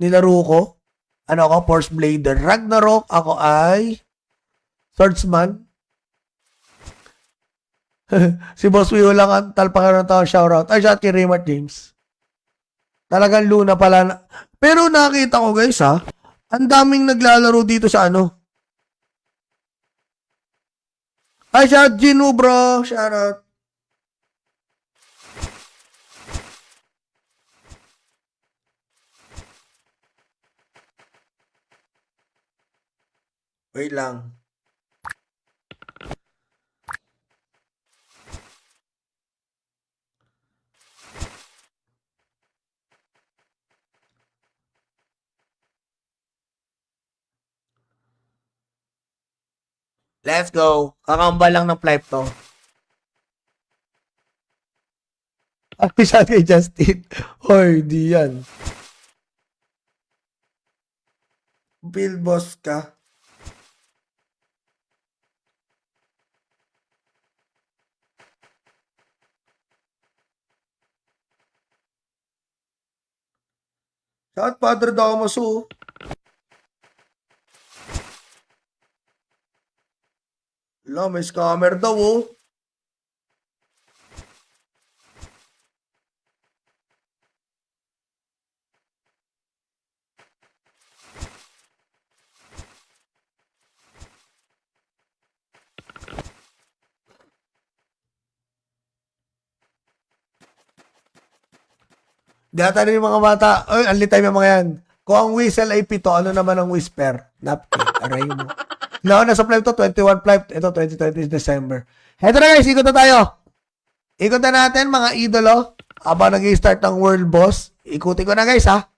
nilaro ko. Ano ako? Force Blader. Ragnarok, ako ay Swordsman. Si Boss Wio lang ang talpakan ng tao. Shoutout. Ay, shout kay Raymart James. Talagang Luna pala. Pero nakita ko guys ha, ang daming naglalaro dito sa ano. Ay, shout Gino bro. Shoutout. Wait lang. Let's go. Kakambal lang ng flight to. Ay, siya kay Justin. Hoy, di yan. Bill boss ka. Shout Padre Damaso. Wala, may scammer daw oh. Data rin yung mga bata. Ay, anli time yung mga yan. Kung ang whistle ay pito, ano naman ang whisper? Napkin. Aray mo. No, nasa flight to, 21 flight. Ito, 2020 December. Heto na guys, ikot na tayo. Ikot na natin, mga idolo. Habang nag-i-start ng world boss. Ikutin ko na guys, ha.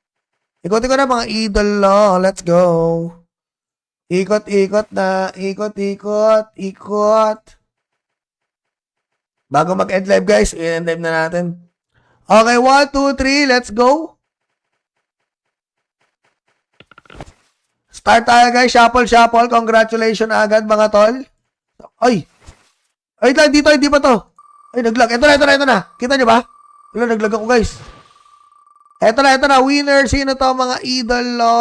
Ikutin ko na, mga idolo. Let's go. Ikot, ikot na. Ikot, ikot, ikot. Bago mag-end live guys, i-end live na natin. Okay, 1, 2, 3, let's go. Start tayo guys, shuffle, shuffle. Congratulations agad mga tol. Ay! Ay, dito, hindi pa to. Ay, naglag. Ito na. Kita nyo ba? Wala, naglag ako guys. Ito na. Winner, sino to mga idolo?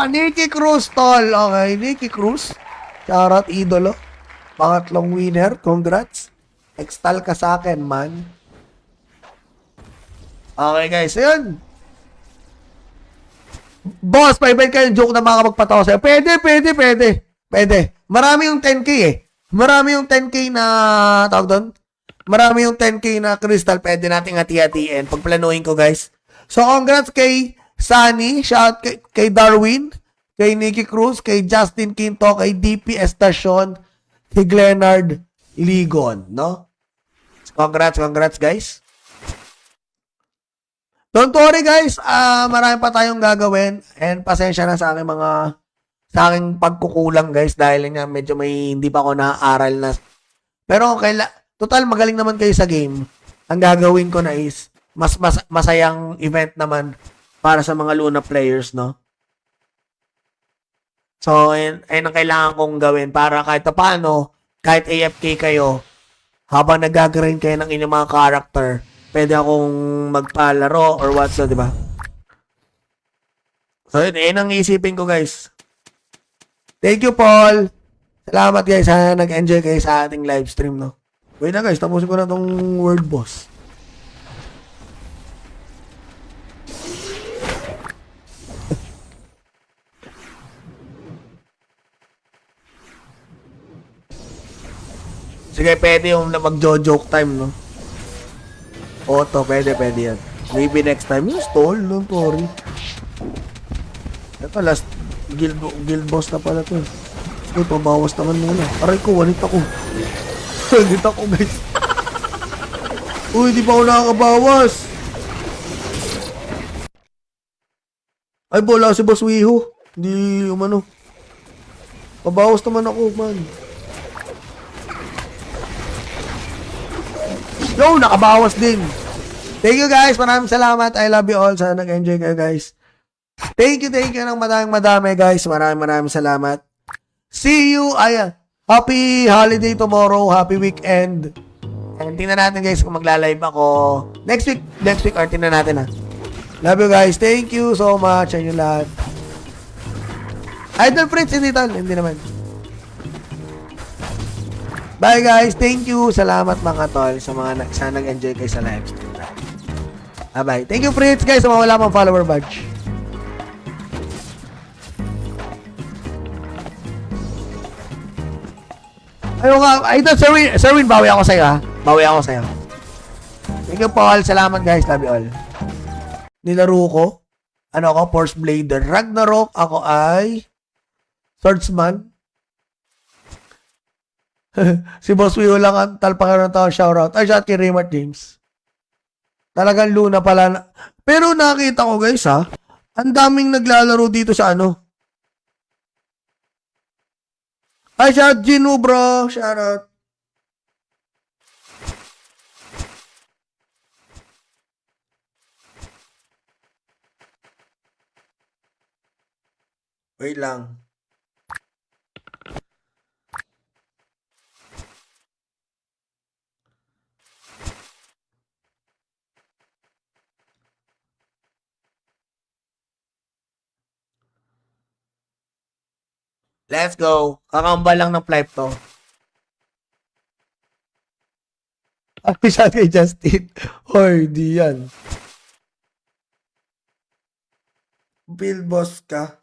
Nikki Cruz tol. Okay, Nikki Cruz. Shoutout idolo. Pangatlong winner, congrats. Extal ka sa akin, man. Okay, guys. Ayun. Boss, pa-event kayo joke na makapagpatawa sa'yo. Pwede. Marami yung 10K eh. Marami yung 10K na, tawag doon? Marami yung 10K na crystal. Pwede nating hati-hatiin. Pagplanuhin ko, guys. So, congrats kay Sunny. Shout kay Darwin. Kay Nikki Cruz. Kay Justin Quinto. Kay DP Estacion. Kay Glenard Ligon, no? Congrats guys. Don't worry guys, marami pa tayong gagawin and pasensya na sa aking pagkukulang guys dahil nga medyo may hindi pa ako naaaral na. Pero total magaling naman kayo sa game. Ang gagawin ko na is masayang event naman para sa mga Luna players, no? So, ayun ang kailangan kong gawin para kahit paano, kahit AFK kayo, habang nag-grind kayo ng inyong mga character, pwede akong magpalaro or what, so, di ba? So, yun ang isipin ko, guys. Thank you, Paul. Salamat, guys. Sana nag-enjoy kayo sa ating live stream, no? Wait na, guys. Tapusin ko na tong world boss. Sige, pwede yung mag-joke time, no? Auto, pwede yan. Maybe next time. Yung stall, no? Sorry. Ito, last guild boss na pala to. Uy, pabawas naman muna. Aray ko, wanit ako. Wanit ako, guys. Uy, di pa ako nakakabawas. Ay, bola si Boss Wiho. Hindi, umano. Pabawas naman ako, man. Yo, nakabawas din. Thank you guys. Maraming salamat. I love you all. Sana nag-enjoy kayo guys. Thank you ng madami guys. Maraming salamat. See you. Ayan. Happy holiday tomorrow. Happy weekend. And tingnan natin guys kung magla-live ako. Next week or tingnan natin ha. Love you guys. Thank you so much sa inyo lahat. Idol Prince, hindi tol. Hindi naman. Bye guys. Thank you. Salamat mga tol sa mga sana nag-enjoy kayo sa live stream. Bye. Thank you Prince guys sa mga wala pang follower badge. Ayun nga, Idol Sherwin, bawi ako sa'yo ha. Bawi ako sa'yo. Thank you Paul. Salamat guys. Love you all. Nilaro ko. Ano ako? Force Blader. Ragnarok. Ako ay Swordsman. Si Boss Wio lang ang talpakan ng tao. Shoutout. Ay, shout kay Raymart James. Talagang Luna pala. Pero nakita ko guys ha. Ang daming naglalaro dito sa ano. Ay, shout Gino bro. Shoutout. Wait lang. Let's go. Kakamba lang ng flight to. Ay, siya kay Justin. Hoy, di yan. Bill boss ka.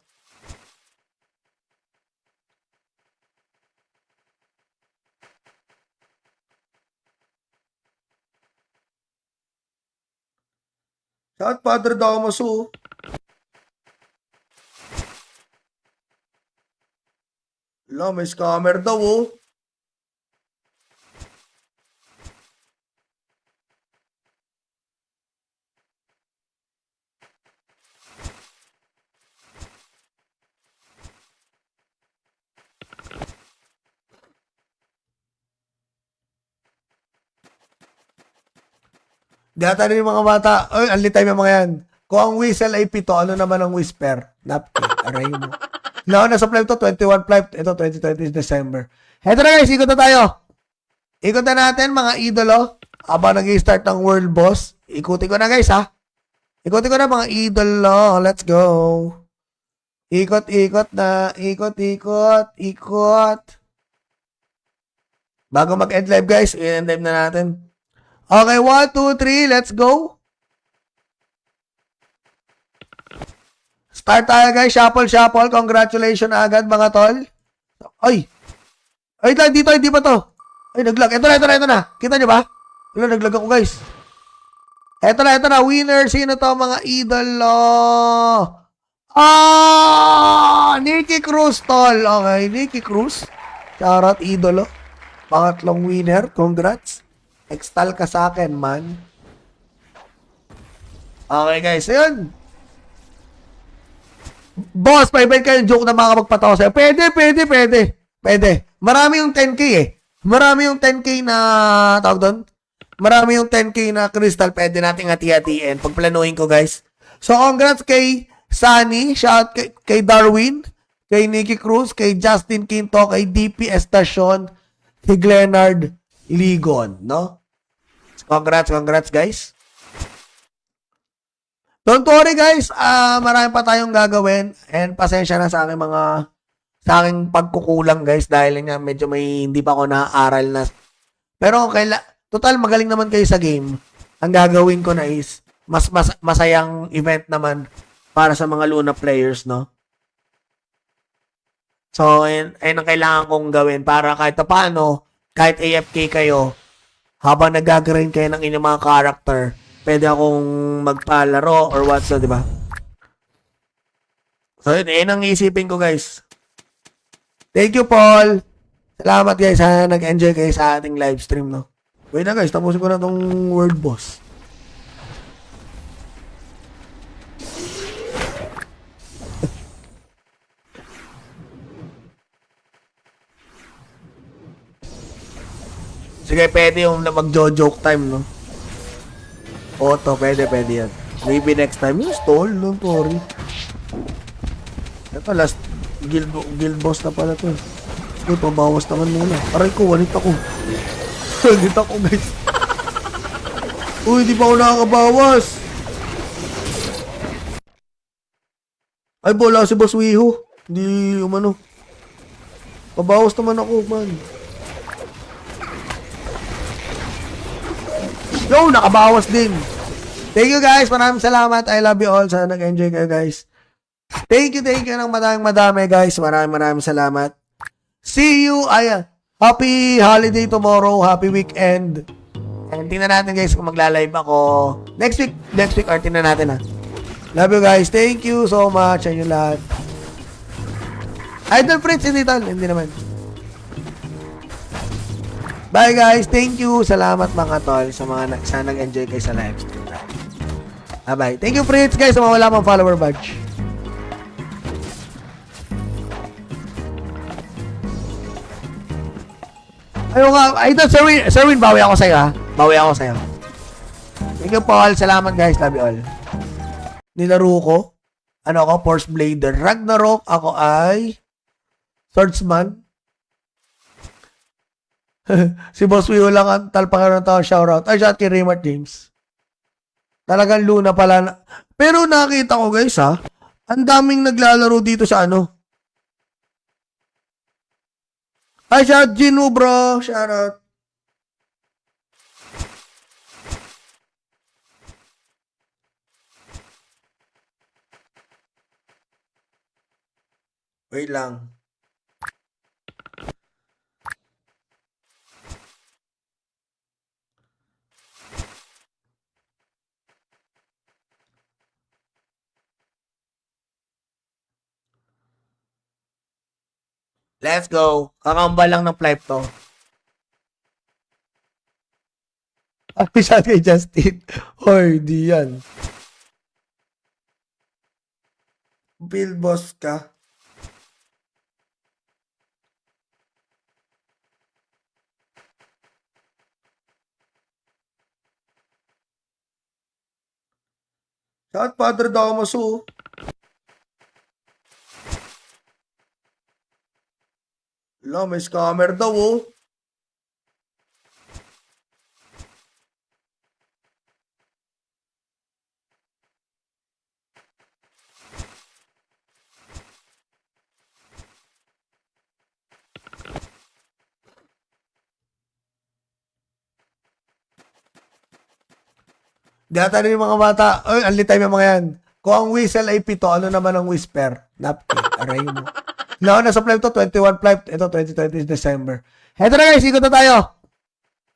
Shout Padre Damaso. Wala, may scammer daw oh. Data rin mga bata. Ay, ang litay mga yan. Kung ang whistle ay 7, ano naman ang whisper? Napkin. Aray mo. Nasa flight to, 21 flight. Ito, 2020 December. Heto na guys, ikot na tayo. Ikot na natin mga idolo. Habang nag-start ng world boss. Ikutin ko na guys ha. Ikutin ko na mga idolo. Let's go. Ikot na. Ikot. Bago mag-end live guys, i-end live na natin. Okay, 1, 2, 3, let's go. Start tayo guys, shuffle. Congratulations agad mga tol. Ay, dito, hindi pa to. Ay, naglag. Ito na. Kita nyo ba? Wala, naglag ako guys. Ito na. Winner, sino to mga idolo? Nikki Cruz tol. Okay, Nikki Cruz. Shoutout idolo. Pangatlong winner, congrats. Extal ka sa akin, man. Okay, guys. Ayun. Boss, pa-event kayo yung joke na makakapagpatawa sa'yo. Pwede. Marami yung 10K eh. Marami yung 10K na, tawag doon? Marami yung 10K na crystal. Pwede nating hati-hatiin. Pagplanuhin ko, guys. So, congrats kay Sunny. Shout kay Darwin. Kay Nikki Cruz. Kay Justin Quinto. Kay DP Estacion. Kay Glenard Ligon, no? Congrats guys. Don't worry guys, marami pa tayong gagawin and pasensya na sa aking pagkukulang guys dahil nga medyo hindi pa ako naaaral na. Pero total magaling naman kayo sa game. Ang gagawin ko na is masayang event naman para sa mga Luna players, no? So, ayun ang kailangan kong gawin para kahit paano, kahit AFK kayo, habang nag-grind kayo ng inyong mga character, pwede akong magpalaro or what so, di ba? So, yun ang isipin ko, guys. Thank you, Paul. Salamat, guys, ha. Nag-enjoy kayo sa ating live stream, no? Wait na, guys. Tapusin ko na tong world boss. Sige, pwede yung mag-joke time, no? Auto, pwede yan. Maybe next time. Yung stall, no? Sorry. Ito, last guild boss na pala to. Uy, pabawas naman muna. Aray ko, wanit ako. Wanit ako, guys. Uy, di pa ako nakakabawas. Ay, bola si Boss Wiho. Hindi, umano. Pabawas naman ako, man. Yo, nakabawas din. Thank you guys. Maraming salamat. I love you all. Sana nag-enjoy kayo guys. Thank you ng madami guys. Maraming salamat. See you. Happy holiday tomorrow. Happy weekend. And tingnan natin guys kung magla-live ako. Next week or tingnan natin ha. Love you guys. Thank you so much. Ayun lahat. Idol Fritz, hindi tol. Hindi naman. Bye guys. Thank you. Salamat mga tol sa mga sana nag-enjoy kayo sa live stream. Bye. Thank you Fritz guys sa mga wala pang follower badge. Ayun nga. Idol Sherwin, bawi ako sa'yo ha. Bawi ako sa'yo. Thank you Paul. Salamat guys. Love you all. Nilaro ko. Ano ako? Force Blader. Ragnarok. Ako ay Swordsman. Si Boss Wio lang ang talpakan ng tao. Shoutout. Ay, shout kay Raymart James. Talagang Luna pala. Pero nakita ko guys ha. Ang daming naglalaro dito sa ano. Ay, shout Gino bro. Shoutout. Wait lang. Let's go. Kakamba lang ng flight to. Ay, siya kay Justin. Hoy, di yan. Build boss ka. Shout Padre Damaso. Wala, may scammer daw oh. Data rin yung mga bata. Ay, ang litay yung mga yan. Kung ang whistle ay pito, ano naman ang whisper? Napkin. Aray mo. No, nasa flight to, 21 flight. Ito, 2020 December. Heto na guys, ikot na tayo.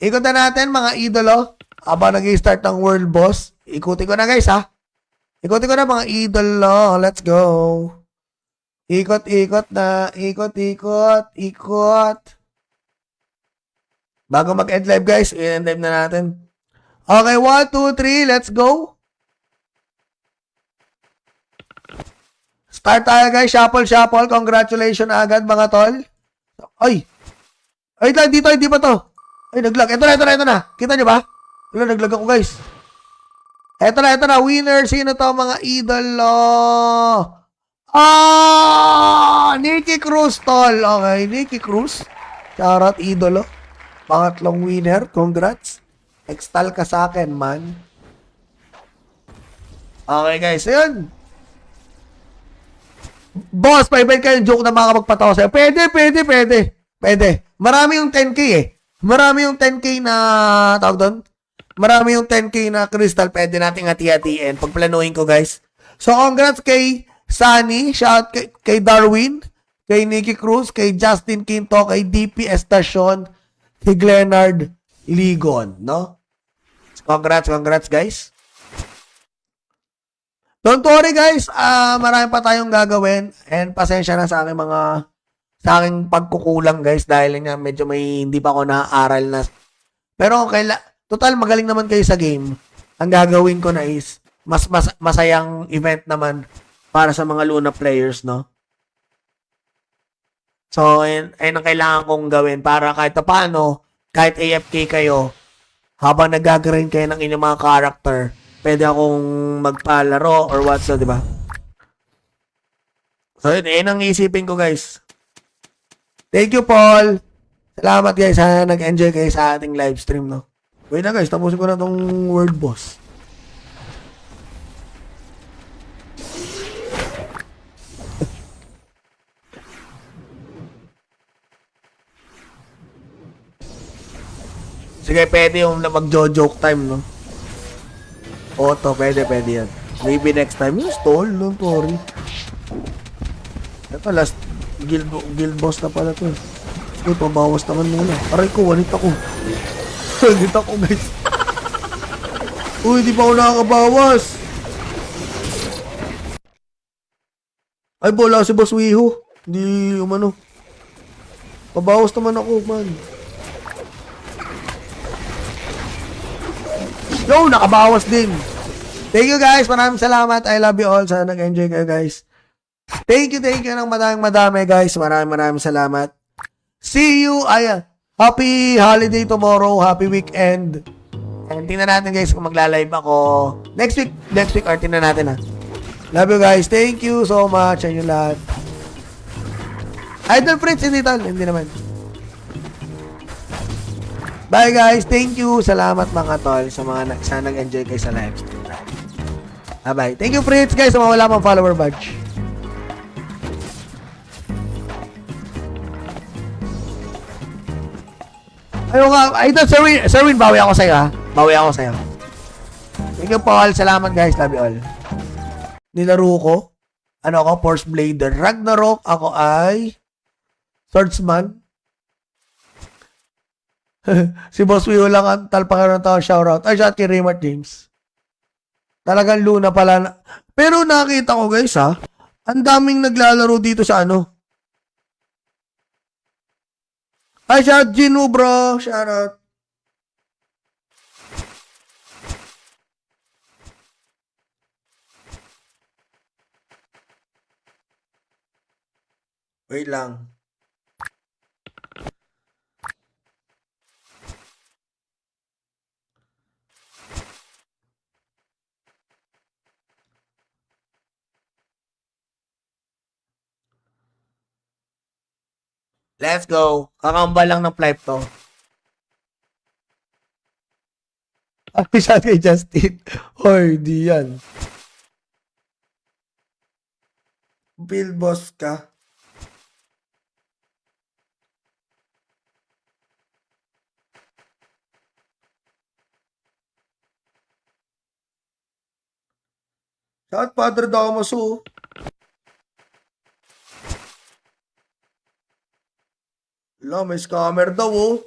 Ikot na natin, mga idolo. Habang nag-start ng world boss. Ikutin ko na guys, ha. Ikutin ko na mga idolo. Let's go. Ikot na. Ikot. Bago mag-end live guys, i-end live na natin. Okay, 1, 2, 3, let's go. Start tayo guys, shuffle. Congratulations agad mga tol. Ay, dito, hindi pa to. Ay, naglag. Ito na. Kita nyo ba? Wala, naglag ako guys. Ito na. Winner, sino to mga idolo? Nikki Cruz tol. Okay, Nikki Cruz. Shoutout idolo. Pangatlong winner, congrats. Extal ka sa akin, man. Okay, guys. Ayun. Boss, pa-event kayo. Joke na makapagpatawa sa'yo. Pwede. Marami yung 10K eh. Marami yung 10K na, tawag doon? Marami yung 10K na crystal. Pwede nating hati-hatiin. Pagplanuhin ko, guys. So, congrats kay Sunny. Shout kay Darwin. Kay Nikki Cruz. Kay Justin Quinto. Kay DP Estacion. Kay Glenard Ligon, no? Congrats guys. Don't worry guys, marami pa tayong gagawin and pasensya na sa aking pagkukulang guys dahil nga medyo may hindi pa ako naaaral na. Pero total magaling naman kayo sa game. Ang gagawin ko na is masayang event naman para sa mga Luna players, no? So, ayun ang kailangan kong gawin para kahit paano, kahit AFK kayo, habang nag-grind kayo ng inyong mga character, pwede akong magpalaro or what, so, di ba? So, yun ang isipin ko, guys. Thank you, Paul. Salamat, guys. Sana nag-enjoy kayo sa ating live stream, no? Wait na, guys. Tapusin ko na tong world boss. Sige, pwede yung mag-joke time, no? Auto, pwede yan. Maybe next time. Yung stall, no? Sorry. Ito, last guild boss na pala to. Uy, pabawas naman muna. Aray ko, wanit ako. Wanit ako, guys. Uy, di pa ako nakakabawas. Ay, bola si Boss Wiho. Hindi, umano. Pabawas naman ako, man. Yo, nakabawas din. Thank you, guys. Maraming salamat. I love you all. Sana nag-enjoy kayo, guys. Thank you ng madami, guys. Maraming salamat. See you. Ayan. Happy holiday tomorrow. Happy weekend. And tingnan natin, guys, kung magla-live ako. Next week, or tingnan natin, ha. Love you, guys. Thank you so much. Ayun lahat. Idol Fritz, hindi tol. Hindi naman. Bye, guys. Thank you. Salamat, mga tol, sa mga sana nag-enjoy kayo sa live stream. Bye-bye. Thank you, Fritz, guys, sa mga wala pang follower badge. Ayun nga, Idol Sherwin, bawi ako sa'yo, ha? Bawi ako sa'yo. Thank you, Paul. Salamat, guys. Love you all. Nilaro ko. Ano ako? Force Blader. Ragnarok. Ako ay Swordsman. Si Boss Wio lang ang talpakan ng tao. Shoutout. Ay, shout kay Raymart James. Talagang Luna pala. Pero nakita ko, guys, ha? Ang daming naglalaro dito sa ano. Ay, shout Gino, bro. Shoutout. Wait lang. Let's go. Kakamba lang ng flight to. Ay, siya kay Justin. Hoy, di yan. Bill boss ka. Shout Padre Damaso. Wala, may scammer daw, oh.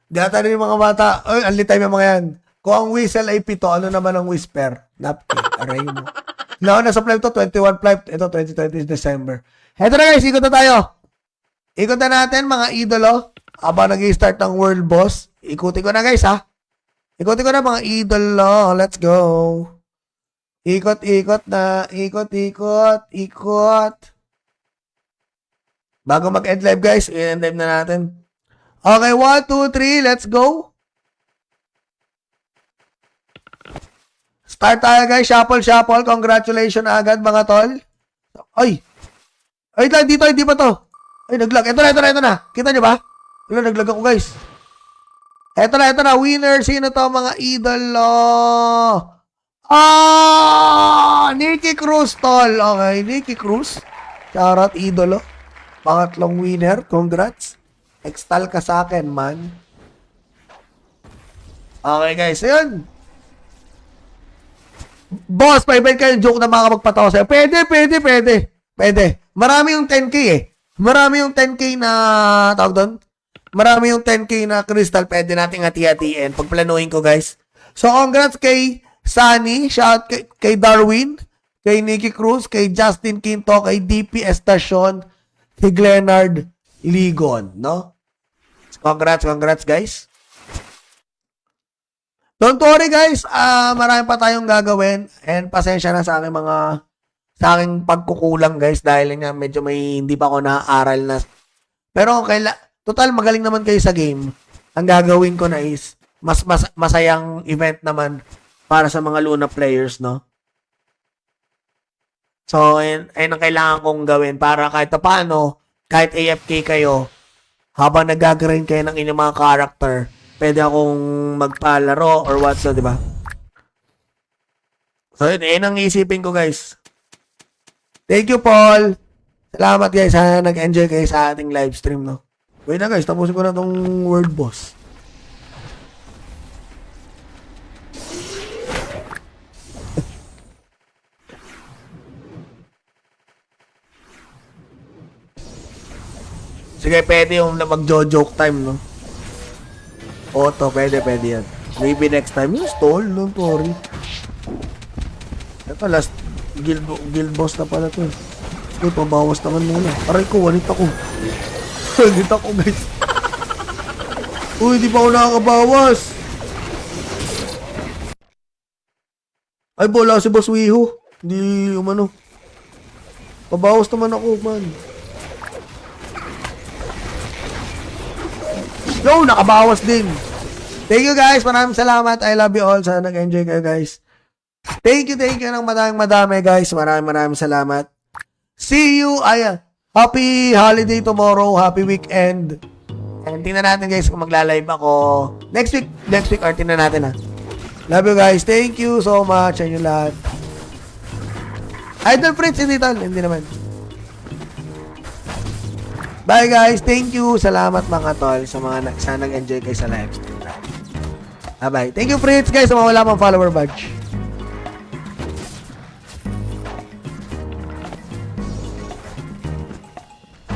Data rin yung mga bata. Ay, anli time yung mga yan. Kung ang whistle ay pito, ano naman ang whisper? Napkin. Aray mo. No, nasa flight to, 21 flight. Ito, 2020 December. Heto na, guys, ikot na tayo. Ikot na natin, mga idolo. Habang nag-i-start ng world boss. Ikutin ko na, guys, ha. Ikutin ko na, mga idolo. Let's go. Ikot na. Ikot. Bago mag-end live, guys, i-end live na natin. Okay, 1, 2, 3, let's go. Start tayo, guys. Shuffle. Congratulations agad, mga tol. Ay, dito, hindi pa to. Ay, naglag. Ito na. Kita nyo ba? Wala, naglag ako, guys. Ito na. Winner. Sino to, mga idolo? Nikki Cruz, tol. Okay, Nikki Cruz. Shoutout, idolo. Pangatlong winner. Congrats. Extal ka sa akin, man. Okay, guys. Ayun. Boss, pa-event kayo yung joke na mga magpatawa sa'yo. Pwede. Marami yung 10K, eh. Marami yung 10K na, tawag doon? Marami yung 10K na crystal. Pwede nating hati-hatiin. Pagplanuhin ko, guys. So, congrats kay Sunny. Shout kay Darwin. Kay Nikki Cruz. Kay Justin Quinto. Kay DP Estacion. Kay Glenard Ligon, no? Congrats, guys. Don't worry, guys. Marami pa tayong gagawin. And pasensya na sa aking pagkukulang, guys. Dahil nga medyo hindi pa ako naaaral na. Pero total magaling naman kayo sa game. Ang gagawin ko na is masayang event naman para sa mga Luna players, no? So, ayun ang kailangan kong gawin para kahit paano kahit AFK kayo, habang nag-grind kayo ng inyong mga character, pwede akong magpalaro or what, so, di ba? So, yun ang isipin ko, guys. Thank you, Paul. Salamat, guys. Sana nag-enjoy kayo sa ating live stream, no? Wait na, guys. Tapusin ko na tong world boss. Sige, pwede yung mag-joke time, no? Auto, pwede yan. Maybe next time. Yung stall, no? Sorry. Ito, last guild boss na pala to. Uy, pabawas naman muna. Aray ko, wanit ako. Wanit ako, guys. Uy, di pa ako nakakabawas. Ay, bola si Boss Wiho. Hindi, umano. Pabawas naman ako, man. Yo, nakabawas din. Thank you, guys. Maraming salamat. I love you all. Sana nag-enjoy kayo, guys. Thank you ng madami, guys. Maraming salamat. See you. Happy holiday tomorrow. Happy weekend. And tingnan natin, guys, kung magla-live ako next week or tingnan natin, ha. Love you, guys. Thank you so much sa inyo lahat. Idol Fritz, hindi tol. Hindi naman. Bye, guys. Thank you. Salamat, mga tol, sa mga sana nag-enjoy kayo sa live stream. Bye-bye. Thank you, Fritz, guys, sa mga wala pang follower badge.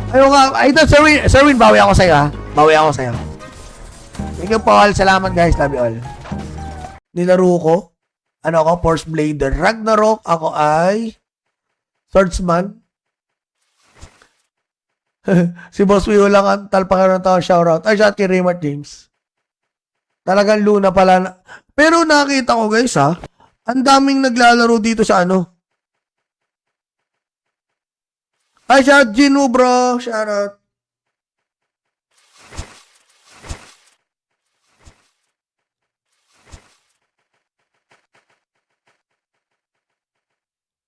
Ayun nga, ito, Sir Win, bawi ako sa'yo, ha? Bawi ako sa'yo. Thank you, Paul. Salamat, guys. Love you all. Nilaro ko. Ano ako? Force Blader. Ragnarok. Ako ay Swordsman. Si Boss Wio lang ang talpakan ng tao. Shoutout. Ay, shout kay Raymart James. Talagang Luna pala. Pero nakita ko, guys, ha? Ang daming naglalaro dito sa ano. Ay, shout Gino, bro. Shoutout.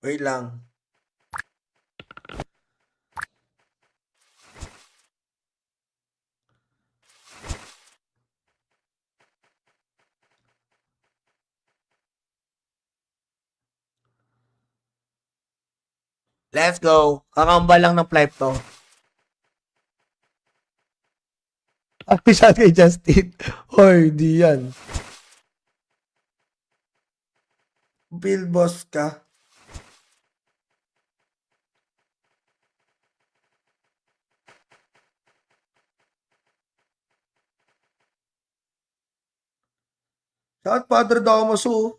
Wait lang. Let's go. Kakamba lang ng flight to. Happy shot kay Justin. Hoy, di yan. Build boss ka. Shout Padre Damaso.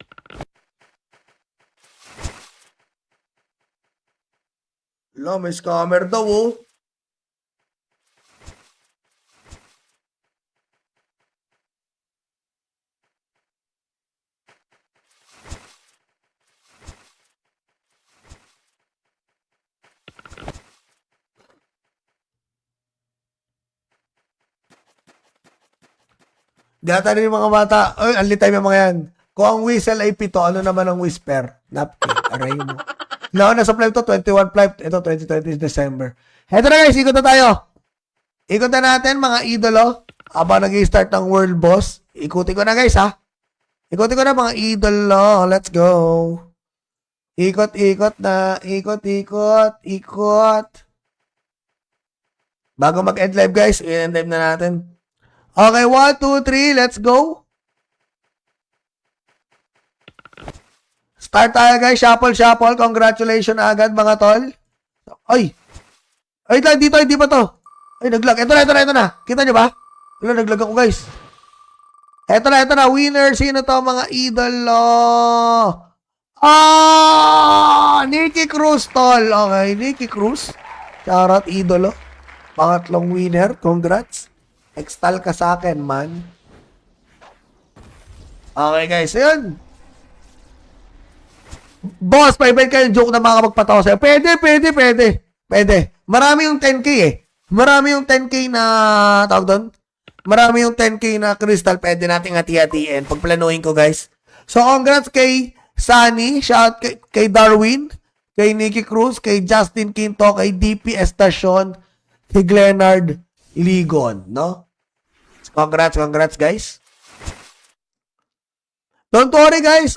Wala, may scammer daw, oh. Data rin yung mga bata. Ay, ang litay yung mga yan. Kung ang whistle ay 7, ano naman ang whisper? Napkin. Aray mo. Na sa flight to, 21 flight. Ito, 2020 December. Heto na, guys. Ikot na tayo. Ikot na natin, mga idolo. Habang nag-i-start ng world boss. Ikutin ko na, guys, ha. Ikutin ko na, mga idolo. Let's go. Ikot na. Ikot. Bago mag-end live, guys. I-end live na natin. Okay, 1, 2, 3. Let's go. Start tayo, guys. Shuffle. Congratulations agad, mga tol. Ay, dito, hindi pa to. Ay, naglag. Ito na. Kita nyo ba? Wala, naglag ako, guys. Ito na. Winner. Sino to, mga idolo? Nikki Cruz, tol. Okay, Nikki Cruz. Shoutout, idolo. Pangatlong winner. Congrats. Extal ka sa akin, man. Okay, guys. Ayun. Boss, pa-event kayo yung joke na makapagpatawa sa'yo. Pwede. Marami yung 10K, eh. Marami yung 10K na, tawag doon? Marami yung 10K na crystal. Pwede nating hati-hatiin. Pagplanuhin ko, guys. So, congrats kay Sunny. Shout kay Darwin. Kay Nikki Cruz. Kay Justin Quinto. Kay DP Estacion. kay Glenard Ligon, no? Congrats guys. Don't worry guys,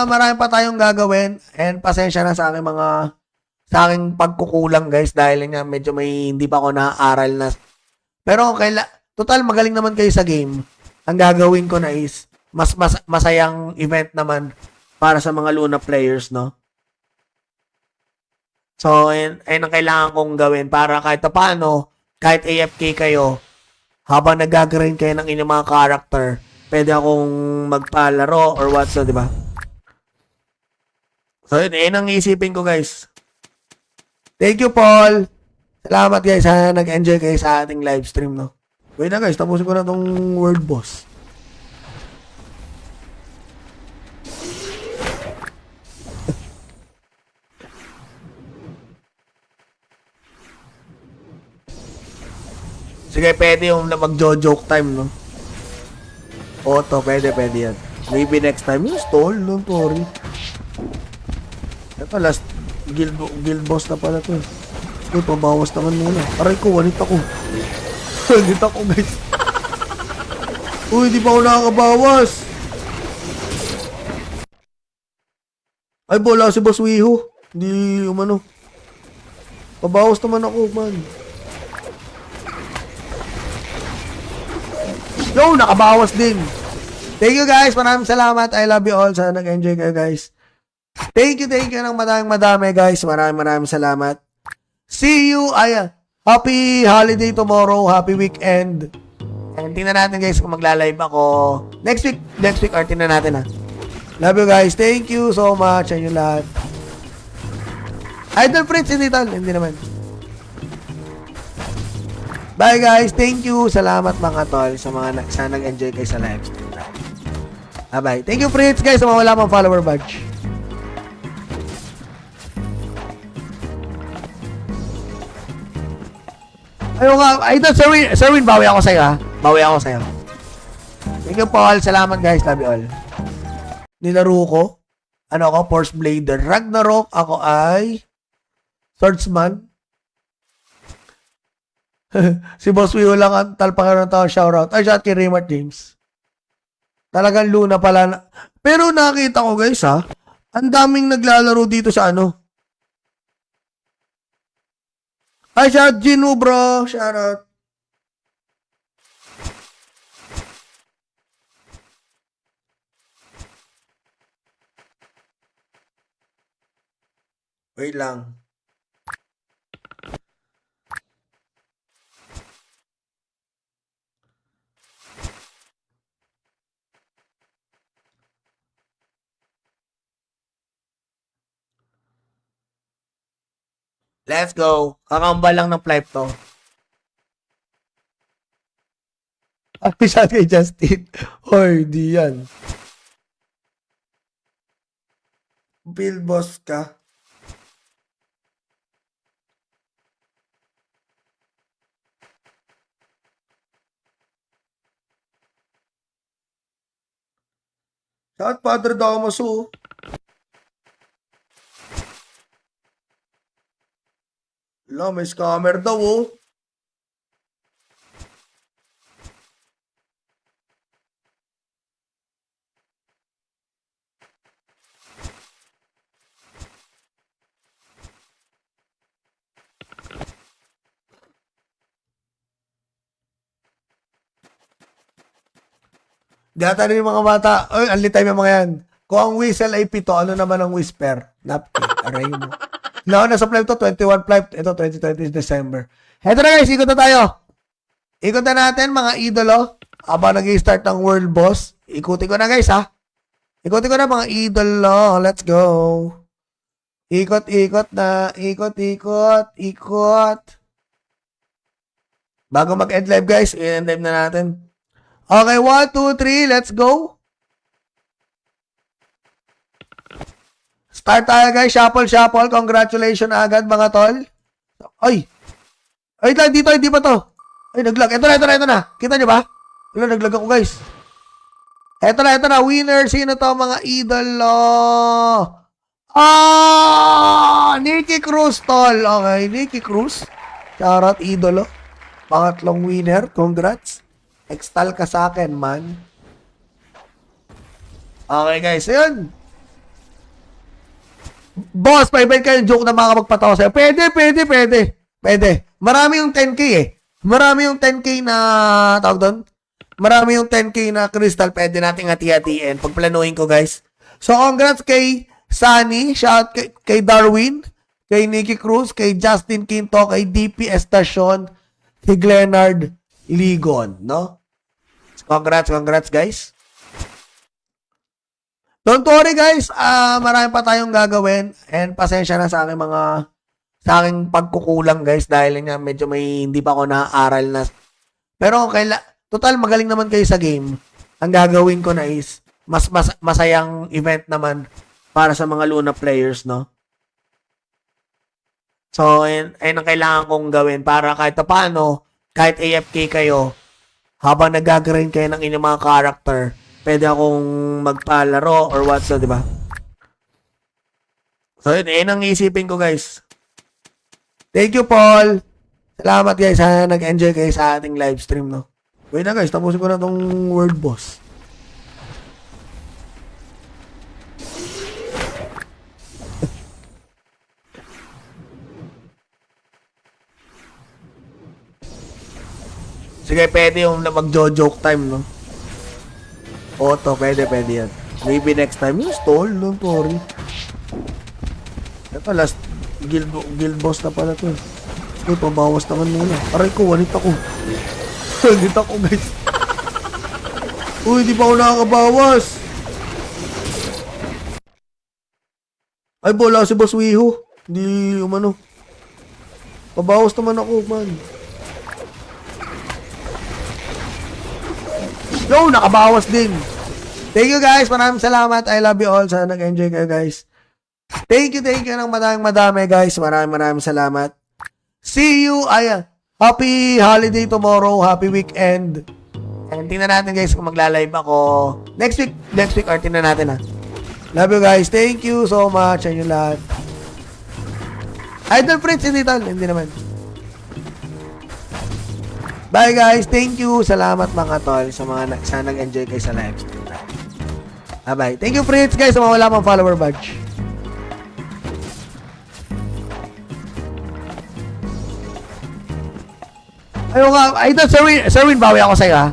marami pa tayong gagawin and pasensya na sa aking pagkukulang guys dahil nga medyo hindi pa ako naaaral na. Pero total magaling naman kayo sa game. Ang gagawin ko na is masayang event naman para sa mga Luna players, no? So, ayun ang kailangan kong gawin para kahit paano, kahit AFK kayo, habang nag-grind kayo ng inyong mga character, pwede akong magpalaro or what, so, di ba? So, yun ang isipin ko, guys. Thank you, Paul. Salamat, guys. Sana nag-enjoy kayo sa ating live stream, no? Wait na, guys. Tapusin ko na tong world boss. Sige, pwede yung mag-joke time, no? Auto, pwede yan. Maybe next time. Yung stall, no? Sorry. Ito, last guild boss na pala to. Uy, pabawas naman muna. Aray ko, wanit ako. Wanit ako, guys. Uy, di pa ako nakakabawas. Ay, bola si Boss Wiho. Hindi, pabawas naman ako, man. Yo, nakabawas din. Thank you guys. Maraming salamat. I love you all. Sana nag-enjoy kayo guys. Thank you ng madami guys. Maraming salamat. See you. Happy holiday tomorrow. Happy weekend. And tingnan natin guys kung magla-live ako. Next week or tingnan natin ha. Love you guys. Thank you so much. Ayun lahat. Idol Fritz, hindi naman. Bye guys, thank you. Salamat mga tol sa mga sana nag-enjoy kayo sa live stream. Bye. Thank you Fritz guys sa mga wala pang follower badge. Ayun nga, Idol Sirwin, bawi ako sa'yo ha. Thank you Paul, salamat guys, love you all. Nilaro ko, Force Blader. Ragnarok, ako ay Swordsman. Si Boss Wiho lang ang talpakan ng tao, shoutout. Ay, shout kay Raymart James. Talagang Luna pala. Pero nakita ko guys ha, ang daming naglalaro dito sa Ay, shout Gino bro, shoutout. Wait lang. Let's go. Kakamba lang ng flight to. Ay, siya kay Justin. Hoy, di yan. Bill boss ka. Shout Padre Damaso. May scammer daw oh. Data rin yung mga bata. Oy, anli time yung mga yan. Kung ang whistle ay 7, ano naman ang whisper? Napkin. Aray mo. Nasa flight to, 21 flight. Ito, 2020 December. Heto na guys, ikot na tayo. Ikot na natin mga idolo. Habang nag-i-start ng world boss. Ikutin ko na guys ha. Ikutin ko na mga idolo. Let's go. Ikot na. Ikot. Bago mag-end live guys, i-end live na natin. Okay, 1, 2, 3, let's go. Start tayo guys, shuffle. Congratulations agad mga tol. Ay, dito, hindi pa to. Ay, naglag. Ito na. Kita nyo ba? Naglag ako guys. Ito na. Winner, sino to mga idolo? Nikki Cruz tol. Okay, Nikki Cruz. Shoutout idolo. Pangatlong winner. Congrats. Extal ka sa akin, man. Okay, guys. Ayun. Boss, pa-event kayo yung joke na makapagpatawa sa'yo. Pwede. Marami yung 10K eh. Marami yung 10K na, tawag doon? Marami yung 10K na crystal. Pwede nating hati-hatiin. Pagplanuhin ko, guys. So, congrats kay Sunny. Shout kay Darwin. Kay Nikki Cruz. Kay Justin Quinto. Kay DP Estacion. Kay Glenard Ligon. No? Congrats, guys. Don't worry guys, marami pa tayong gagawin and pasensya na sa aking pagkukulang guys dahil nga medyo hindi pa ako naaaral na. Pero total magaling naman kayo sa game. Ang gagawin ko na is masayang event naman para sa mga Luna players, no? So, ayun ang kailangan kong gawin para kahit paano, kahit AFK kayo, habang nag-grind kayo ng inyong mga character, pwede akong magpalaro or what, so, di ba? So, yun ang isipin ko, guys. Thank you, Paul. Salamat, guys. Sana nag-enjoy kayo sa ating live stream, no? Wait na, guys. Tapusin ko na tong world boss. Sige, pwede yung mag-joke time, no? Auto, pwede yan. Maybe next time. Yung stall, don't worry. Ito, last guild boss na pala to. Uy, pabawas naman muna. Aray ko, wanit ako. Wanit ako, guys. Uy, di pa ako nakakabawas. Ay, bola si Boss Wiho. Hindi, umano. Pabawas naman ako, man. Yo, nakabawas din. Thank you guys. Maraming salamat. I love you all. Sana nag-enjoy kayo guys. Thank you ng madami guys. Maraming salamat. See you. Happy holiday tomorrow. Happy weekend. And tingnan natin guys kung magla-live ako. Next week or tingnan natin ha. Love you guys. Thank you so much. Ayun lahat. Idol Prince, hindi naman. Bye guys, thank you. Salamat mga tol sa mga sana nag-enjoy kayo sa live stream. Bye. Thank you Fritz guys sa mga wala pang follower badge. Ayun nga, ito Sirwin, bawi ako sa'yo ha.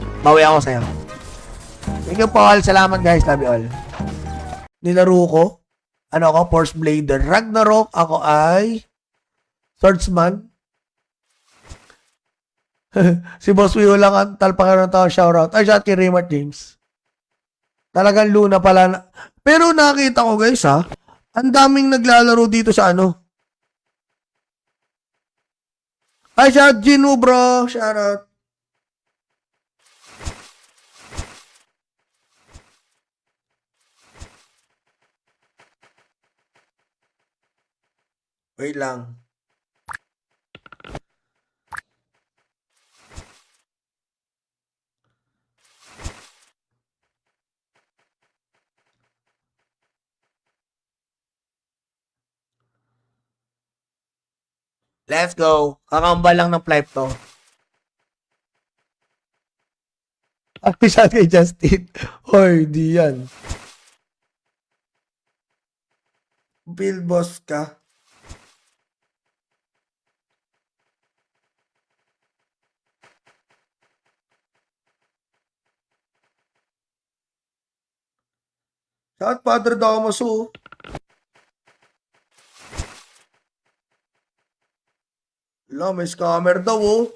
Thank you Paul, salamat guys, love you all. Nilaro ko, Force Blader, Ragnarok, ako ay Swordsman. Si Boss Wio lang ang talpakan ng tao, shoutout. Ay, shout kay Raymart James. Talagang Luna pala. Pero nakita ko guys ha, ang daming naglalaro dito sa Ay, shout Gino bro, shoutout. Wait lang. Let's go. Kakamba lang ng flight to. Happy siya kay Justin. Hoy, di yan. Bill boss ka. Saan Padre Damaso? Wala, may scammer daw oh.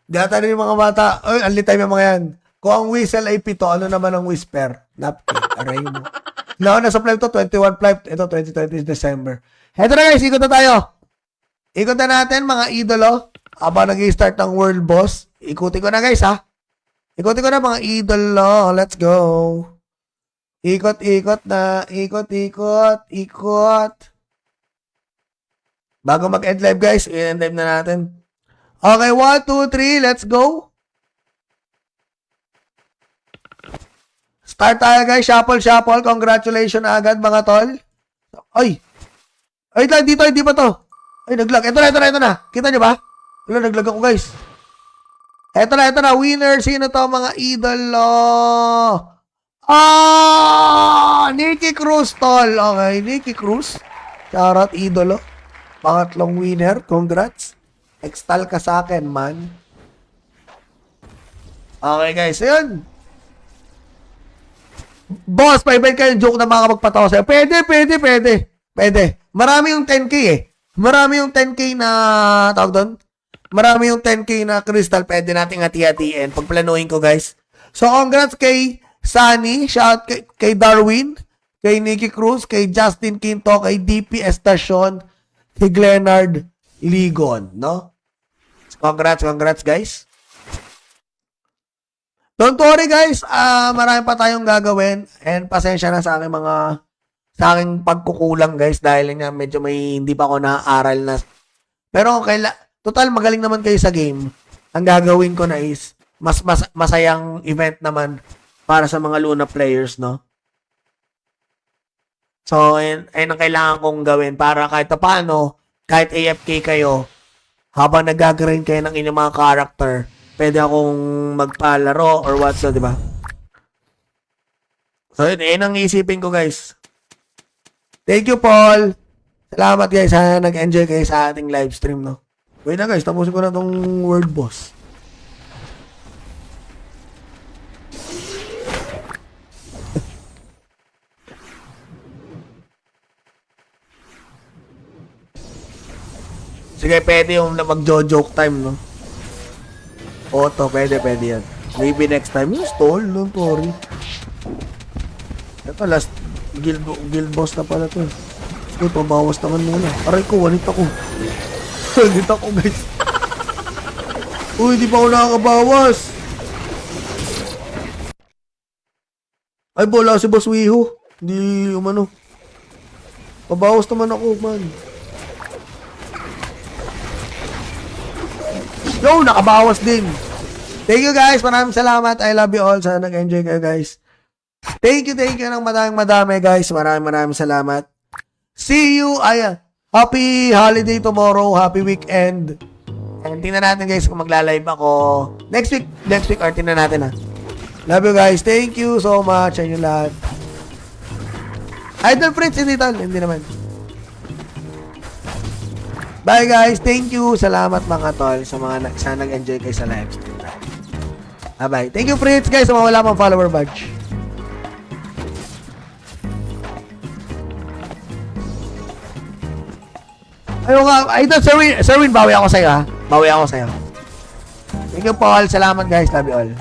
Data rin yung mga bata. Oy, anli time yung mga yan. Kung ang whistle ay 7, ano naman ang whisper? Napkin. Aray mo. Na sa flight to, 21 flight. Ito, 2020 December. Heto na guys, ikot na tayo. Ikot na natin mga idolo. Habang nag-i-start ng world boss. Ikutin ko na guys ha. Ikutin ko na mga idolo. Let's go. Ikot na. Ikot. Bago mag-end live, guys, i-end live na natin. Okay, 1, 2, 3, let's go. Start tayo, guys. Shuffle. Congratulations agad, mga tol. Ay! Ay, dito, hindi pa to. Ay, naglag. Ito na. Kita nyo ba? Wala, naglag ako, guys. Ito na. Winner. Sino to, mga idolo? Nikki Cruz, tol. Okay, Nikki Cruz. Shoutout, idolo. Pangatlong winner. Congrats. Extal ka sa akin, man. Okay, guys. Ayun. Boss, pa-event kayo yung joke na makakapagpatawa sa'yo. Pwede. Marami yung 10K eh. Marami yung 10K na, tawag doon? Marami yung 10K na crystal. Pwede nating hati-hatiin. Pagplanuhin ko, guys. So, congrats kay Sunny. Shout kay Darwin. Kay Nikki Cruz. Kay Justin Quinto. Kay DP Estacion. Kay Glenard Ligon. No? So, congrats, guys. Don't worry, guys. Marami pa tayong gagawin. And pasensya na sa aking pagkukulang, guys. Dahil nga medyo hindi pa ako naaaral na. Pero total magaling naman kayo sa game. Ang gagawin ko na is masayang event naman para sa mga Luna players, no? So, ayun ang kailangan kong gawin para kahit paano, kahit AFK kayo, habang nag-grind kayo ng inyong mga character, pwede akong magpalaro or what, so, di ba? So, yun ang isipin ko, guys. Thank you, Paul. Salamat, guys. Sana nag-enjoy kayo sa ating live stream, no? Wait na, guys. Tapusin ko na tong World Boss. Sige, pwede yung mag-joke time, no? Auto, pwede yan. Maybe next time. Yung stall, don't worry. Ito, last guild boss na pala to. Uy, pabawas naman muna. Aray ko, wanit ako. Wanit ako, guys. Uy, di pa ako nakakabawas. Ay, bola si Boss Wiho. Hindi, umano. Pabawas naman ako, man. Yo, nakabawas din. Thank you, guys. Maraming salamat. I love you all. Sana nag-enjoy kayo, guys. Thank you ng madami, guys. Maraming salamat. See you. Happy holiday tomorrow. Happy weekend. And tingnan natin, guys, kung magla-live ako. Next week, or tingnan natin, ha. Love you, guys. Thank you so much. Ayun lahat. Idol Fritz, hindi tol. Hindi naman. Bye, guys. Thank you. Salamat, mga tol, sa mga sana nag-enjoy kayo sa live stream. Bye-bye. Thank you, Fritz, guys, sa mga wala pang follower badge. Ayun nga, Idol Sirwin, bawi ako sa'yo, ha? Bawi ako sa'yo. Thank you, Paul. Salamat, guys. Love you all.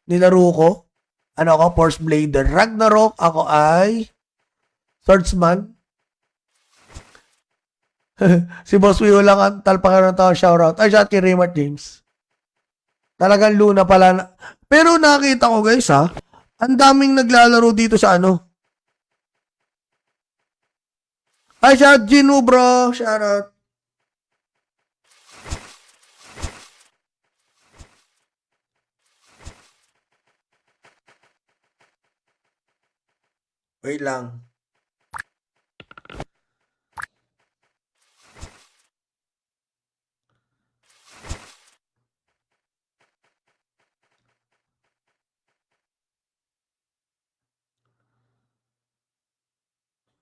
Nilaro ko. Ano ako? Force Blader. Ragnarok. Ako ay Swordsman. Si Boss Wio lang ang talpakan ng tao. Shoutout. Ay, shout kay Raymart James. Talagang Luna pala. Pero nakita ko, guys, ha? Ang daming naglalaro dito sa ano. Ay, shout Gino, bro. Shoutout. Wait lang.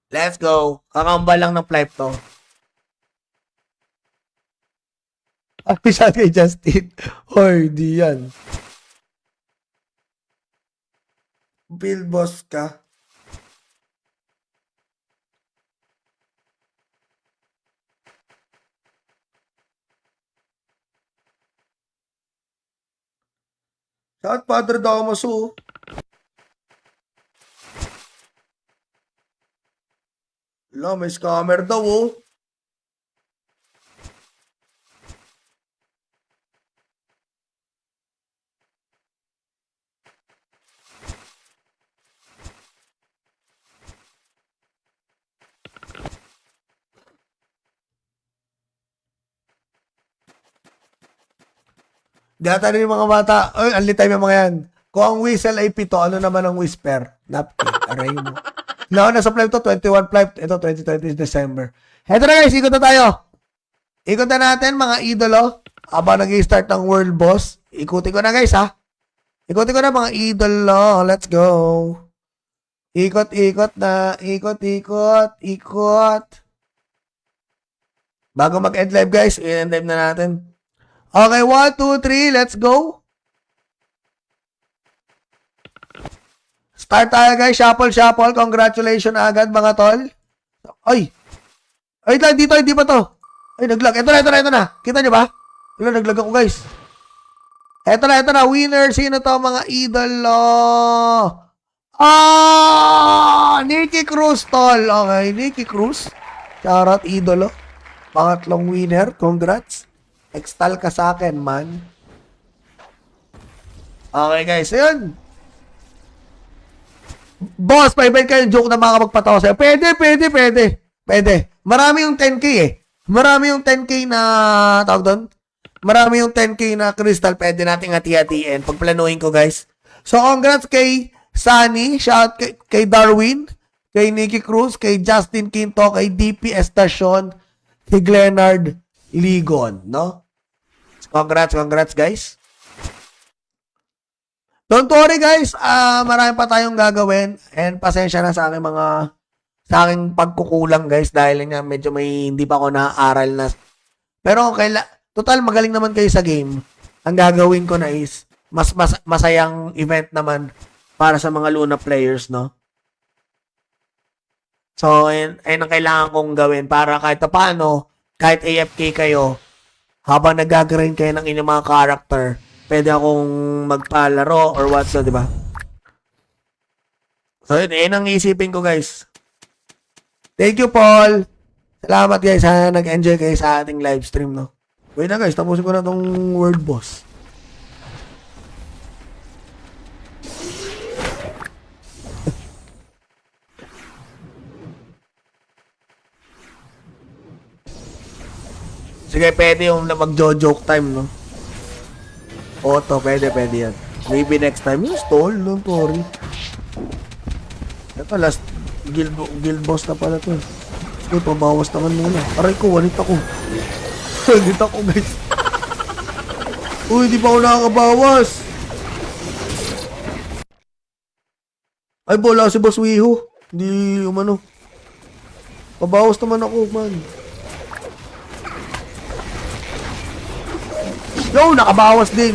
Let's go. Kakamba lang ng flight to. Happy siya kay Justin. Hoy, di yan. Build boss ka. Shout Padre Damaso. Wala, may scammer daw, oh. Data rin yung mga bata. Ay, only time yung mga yan. Kung ang whistle ay 7, ano naman ang whisper? Napkin. Aray mo. Nauna sa flight to, 21 flight. Ito, 2020 December. Heto na guys, ikot na tayo. Ikot na natin mga idolo. Habang nag-start ng world boss. Ikutin ko na guys ha. Ikutin ko na mga idolo. Let's go. Ikot, ikot na. Ikot, ikot, ikot. Bago mag-end live guys, i-end live na natin. Okay, 1, 2, 3, let's go. Start tayo guys, shuffle, shuffle. Congratulations agad mga tol. Ay! Ay, dito, hindi pa to. Ay, naglag. Ito na. Kita nyo ba? Wala, naglag ako guys. Ito na. Winner, sino to mga idolo? Nikki Cruz tol. Okay, Nikki Cruz. Shoutout idolo. Pangatlong winner. Congrats. Extal ka sa akin, man. Okay, guys. Ayun. Boss, pa-event kayo. Joke na makapagpatawa sa'yo. Pwede. Marami yung 10K eh. Marami yung 10K na, tawag doon? Marami yung 10K na crystal. Pwede nating hati-hatiin. Pagplanuhin ko, guys. So, congrats kay Sunny. Shout kay Darwin. Kay Nikki Cruz. Kay Justin Quinto. Kay DP Estacion. Kay Glenard Ligon, no? Congrats guys. Don't worry guys, marami pa tayong gagawin and pasensya na sa aking pagkukulang guys dahil nga medyo hindi pa ako naaaral na. Pero total magaling naman kayo sa game. Ang gagawin ko na is masayang event naman para sa mga Luna players, no? So, ayun ang kailangan kong gawin para kahit paano, kahit AFK kayo, habang nag-grind kayo ng inyong mga character, pwede akong magpalaro or what, so, di ba? So, yun ang isipin ko, guys. Thank you, Paul. Salamat, guys. Sana nag-enjoy kayo sa ating live stream, no? Wait na, guys. Tapusin ko na tong world boss. Sige, pwede yung mag-joke time, no? Auto, pwede yan. Maybe next time. Yung stall, no? Sorry. Ito, last guild boss na pala to. Sige, pabawas naman muna. Aray ko, walit ako. Walit ako, guys. Uy, di pa ako nakakabawas. Ay, bola si Boss Wiho. Hindi, umano. Pabawas naman ako, man. Yo, nakabawas din.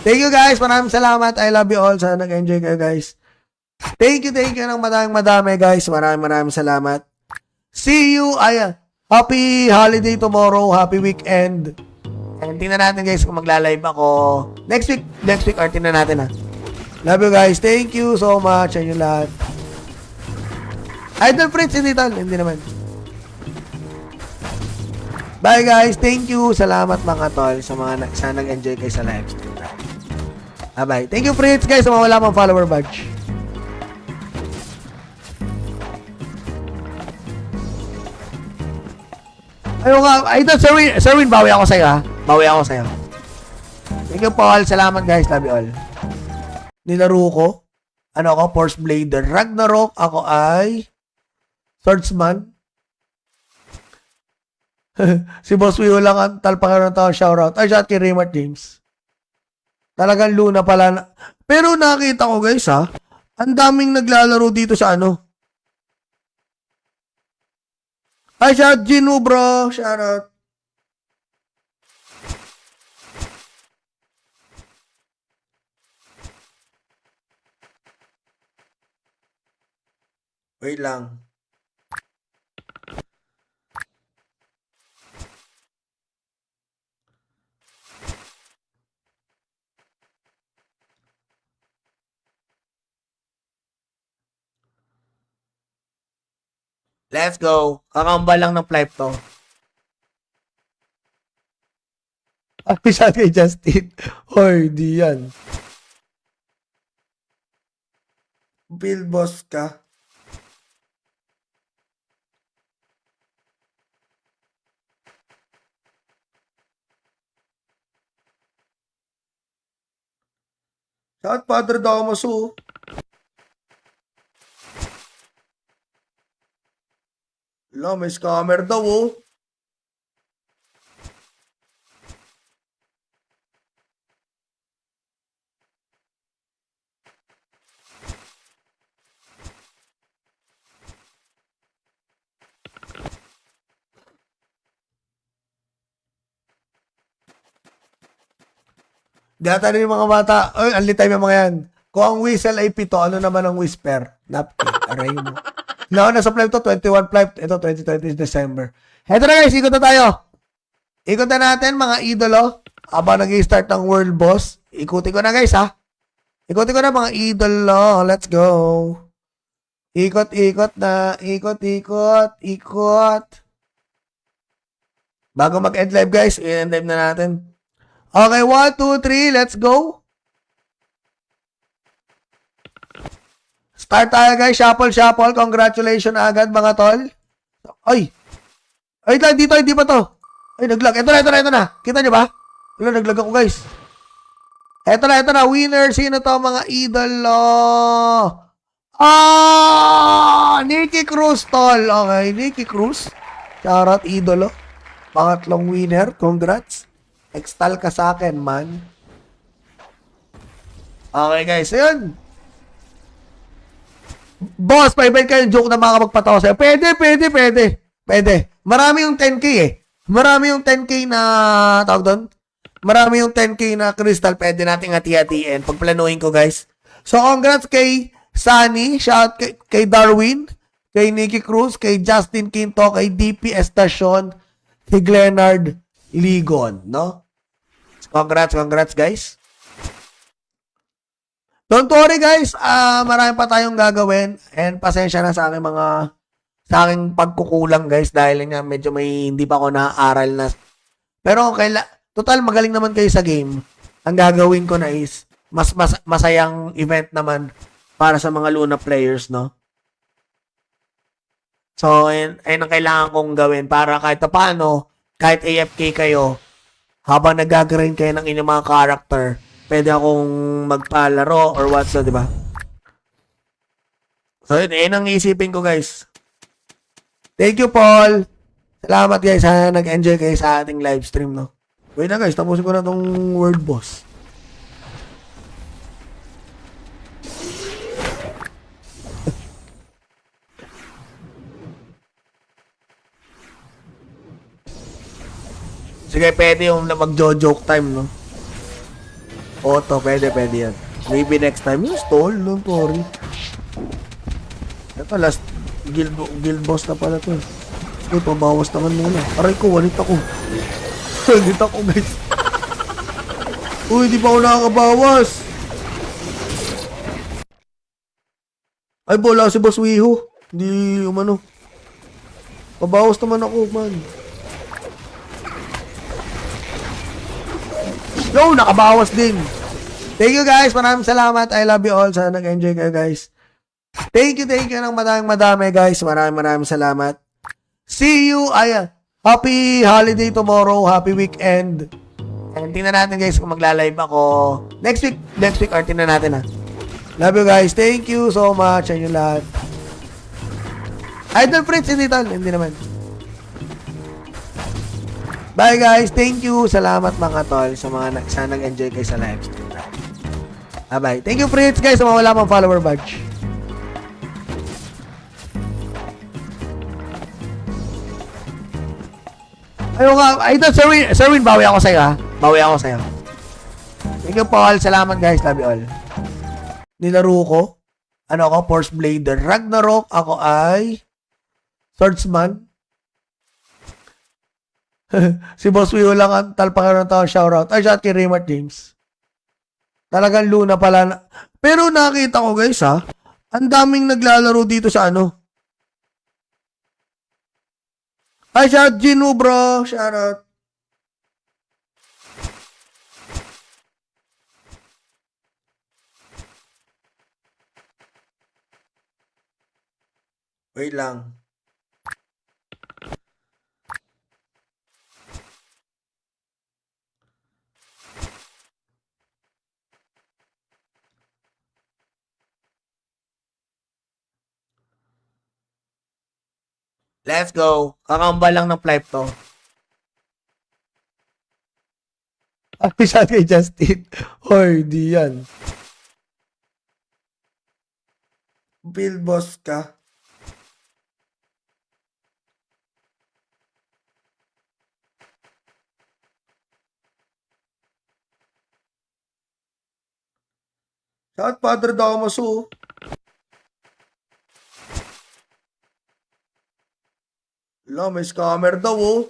Thank you guys. Maraming salamat. I love you all. Sana nag-enjoy kayo guys. Thank you ng madami guys. Maraming salamat. See you. Happy holiday tomorrow. Happy weekend. And tingnan natin guys kung magla-live ako. Next week or tingnan natin ha. Love you guys. Thank you so much. Ayun lahat. Idol Prince, hindi tol. Hindi naman. Bye guys. Thank you. Salamat mga tol sa mga sana nag-enjoy kayo sa live stream. Bye. Thank you Fritz guys sa mga wala pang follower badge. Ayun nga. Idol Sirwin, bawi ako sa'yo ha. Thank you Paul. Salamat guys. Love you all. Nilaro ko. Ano ako? Force Blader. Ragnarok. Ako ay Swordsman. Si Boss Wio lang ang talpakan ng tao, shoutout. Ay, shout kay Raymart James. Talagang Luna pala. Pero nakita ko guys ha, ang daming naglalaro dito sa ano. Ay, shout Gino bro. Shoutout. Wait lang. Let's go. Kakamba lang ng flight to. Ay, shout kay Justin. Hoy, di yan. Bill boss ka. Saan Padre Damaso? Wala, may scammer daw oh. Data rin yung mga bata. Ay, anli time yung mga yan. Kung ang whistle ay pito, ano naman ang whisper? Napkin. Aray mo. No, nasa flight to, 21 flight. Ito, 2020 December. Heto na guys, ikot na tayo. Ikot na natin, mga idolo. Habang nag-start ng world boss. Ikutin ko na guys, ha. Ikutin ko na mga idolo. Let's go. Ikot, ikot na. Ikot, ikot, ikot. Bago mag-end live guys, i-end live na natin. Okay, 1, 2, 3, let's go. Start tayo guys, shuffle, shuffle. Congratulations agad mga tol. Ay. Ay, dito, hindi pa to. Ay, naglag. Ito na. Kita nyo ba? Wala, naglag ako guys. Ito na. Winner, sino to mga idolo? Nikki Cruz tol. Okay, Nikki Cruz. Shoutout idolo. Pangatlong winner, congrats. Extal ka sa akin, man. Okay, guys. Ayun. Boss, pa-event kayo yung joke na mga magpatawa sa'yo. Pwede. Marami yung 10K eh. Marami yung 10K na, tawag doon? Marami yung 10K na crystal. Pwede nating hati-hatiin. Pagplanuhin ko, guys. So, congrats kay Sunny. Shout kay Darwin. Kay Nikki Cruz. Kay Justin Quinto. Kay DP Estacion. Kay Glenard Ligon. No? Congrats guys. Don't worry guys, marami pa tayong gagawin and pasensya na sa aking pagkukulang guys dahil nga medyo may hindi pa ako naaaral na. Pero total magaling naman kayo sa game. Ang gagawin ko na is masayang event naman para sa mga Luna players, no? So, ayun ang kailangan kong gawin para kahit paano, kahit AFK kayo, habang nag-grind kayo ng inyong mga character, pwede akong magpalaro or what so, di ba? So, yun ang isipin ko, guys. Thank you, Paul. Salamat, guys, ha. Nag-enjoy kayo sa ating live stream, no? Wait na, guys. Tapusin ko na tong world boss. Sige, pwede yung mag-joke time, no? Auto, pwede yan. Maybe next time. Yung stall, don't worry. Ito, last guild boss na pala to. Uy, pabawas naman muna. Aray ko, wanit ako. Wanit ako, guys. Uy, di pa ako nakakabawas. Ay, bola si Boss Wiho. Hindi, umano. Pabawas naman ako, man. Yo, nakabawas din. Thank you guys. Maraming salamat. I love you all. Sana nag-enjoy kayo guys. Thank you ng madami guys. Maraming salamat. See you. Happy holiday tomorrow. Happy weekend. And tingnan natin guys kung magla-live ako. Next week or tingnan natin ha. Love you guys. Thank you so much. Ayun lahat. Idol Fritz, hindi tol. Hindi naman. Bye guys. Thank you. Salamat mga tol sa mga sana nag-enjoy kayo sa live stream. Bye. Thank you Fritz guys sa mga wala pang follower badge. Ayun nga. Ito Sirwin, bawi ako sa'yo ha. Thank you Paul. Salamat guys. Love you all. Nilaro ko. Ano ako? Force Blader. Ragnarok. Ako ay Swordsman. Si Boss Wio lang ang talpakan ng tao, shoutout. Ay, shout kay Raymart James. Talagang Luna pala. Pero nakita ko guys ha, ang daming naglalaro dito sa ano. Ay, shout Gino bro. Shoutout. Wait lang. Let's go. Kakamba lang ng flight to. Happy shot kay Justin. Hoy, di yan. Bill boss ka. Shout Padre Damaso. Wala, may scammer daw oh.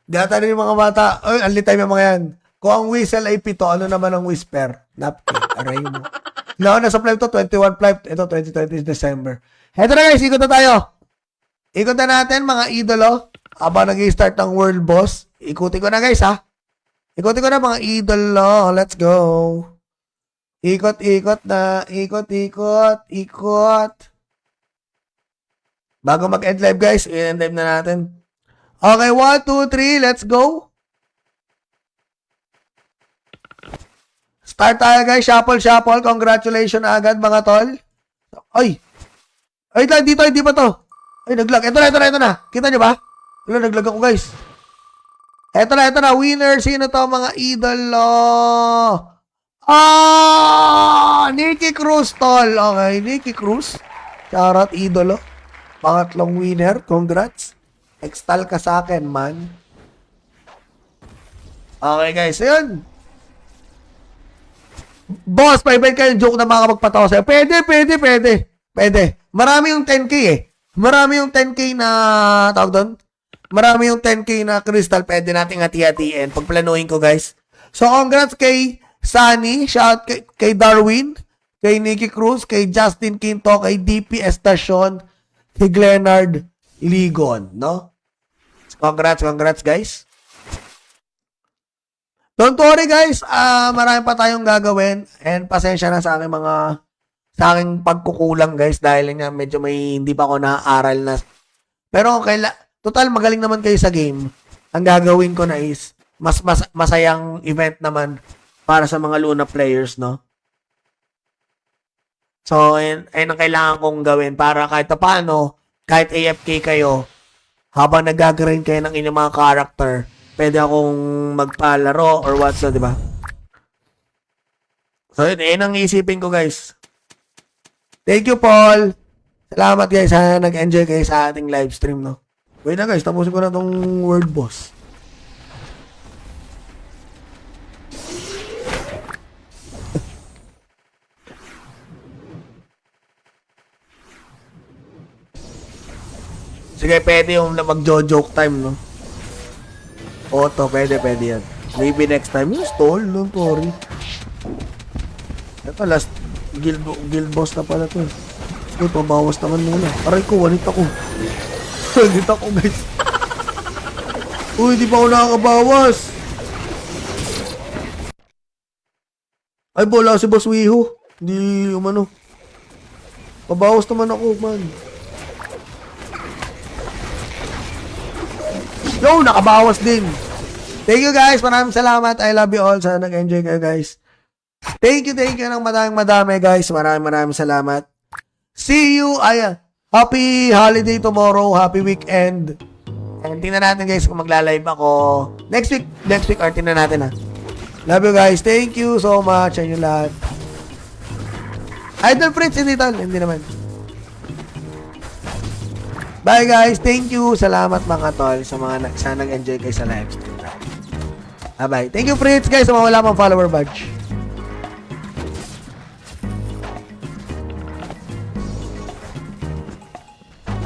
Data rin yung mga bata. Ay, ang litay yung mga yan. Kung ang whistle ay pito, ano naman ang whisper? Napkin. Aray mo. No, nasa flight to, 21 flight. Ito, 2020 December. Heto na guys, ikot na tayo. Ikot na natin, mga idolo. Habang nag-start ng world boss. Ikutin ko na guys, ha. Ikutin ko na, mga idolo. Let's go. Ikot, ikot na. Ikot, ikot, ikot. Bago mag-end live guys, i-end live na natin. Okay, 1, 2, 3, let's go. Start tayo guys, shuffle, shuffle. Congratulations agad mga tol. Ay! Ay, dito, hindi pa to. Ay, naglag. Ito na. Kita nyo ba? Wala, naglag ako guys. Ito na. Winner, sino to mga idolo? Nikki Cruz tol. Okay, Nikki Cruz. Shoutout idolo. Pangatlong winner, congrats. Extal ka sa akin, man. Okay, guys. Ayun. Boss, pa-event kayo yung joke na makapagpatawa sa'yo. Pwede. Marami yung 10K eh. Marami yung 10K na, tawag doon? Marami yung 10K na crystal. Pwede nating hati-hatiin. Pagplanuhin ko, guys. So, congrats kay Sunny. Shout kay Darwin. Kay Nikki Cruz. Kay Justin Quinto. Kay DP Estacion. Kay Glenard Ligon, no? Congrats guys. Don't worry guys, marami pa tayong gagawin and pasensya na sa aking pagkukulang guys dahil nga medyo hindi pa ako naaaral na. Pero okay, total magaling naman kayo sa game. Ang gagawin ko na is masayang event naman para sa mga Luna players, no? So, ayun ang kailangan kong gawin para kahit paano, kahit AFK kayo, habang nag-grind kayo ng inyong mga character, pwede akong magpalaro or what's na, di ba? So, yun ang isipin ko, guys. Thank you, Paul. Salamat, guys. Sana nag-enjoy kayo sa ating live stream, no? Wait na, guys. Tapusin ko na tong world boss. Sige, pwede yung mag-joke time, no? Auto, pwede yan. Maybe next time. Yung stall, no? Sorry. Ito, last guild boss na pala to. Uy, pabawas naman muna. Aray ko, walit ako. Walit ako, guys. Uy, di pa ako nakakabawas. Ay, bola si Boss Wiho. Hindi, umano. Pabawas naman ako, man. Yo, nakabawas din. Thank you guys. Maraming salamat. I love you all. Sana nag-enjoy kayo guys. Thank you ng madami guys. Maraming salamat. See you. Happy holiday tomorrow. Happy weekend. And tingnan natin guys kung magla-live ako. Next week or tingnan natin ha. Love you guys. Thank you so much. Ayun lahat. Idol Fritz, hindi tol. Hindi naman. Bye guys, thank you. Salamat mga tol sa mga sana nag-enjoy kayo sa live stream. Bye. Thank you Fritz guys sa mga wala pang follower badge.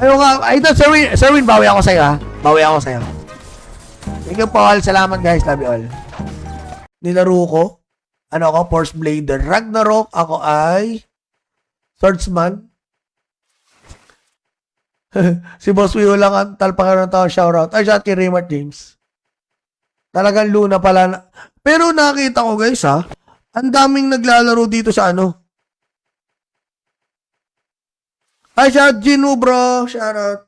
Ayun nga, ito Sirwin, bawi ako sa'yo ha. Thank you Paul, salamat guys, love you all. Nilaro ko, ano ako, Force Blader. Ragnarok, ako ay Swordsman. Si Boss Wiho lang ang talpakan ng tao, shoutout. Ay, shout kay Raymart James. Talagang Luna pala. Pero nakita ko guys ha, ang daming naglalaro dito sa ano. Ay, shoutout Gino, bro. Shoutout.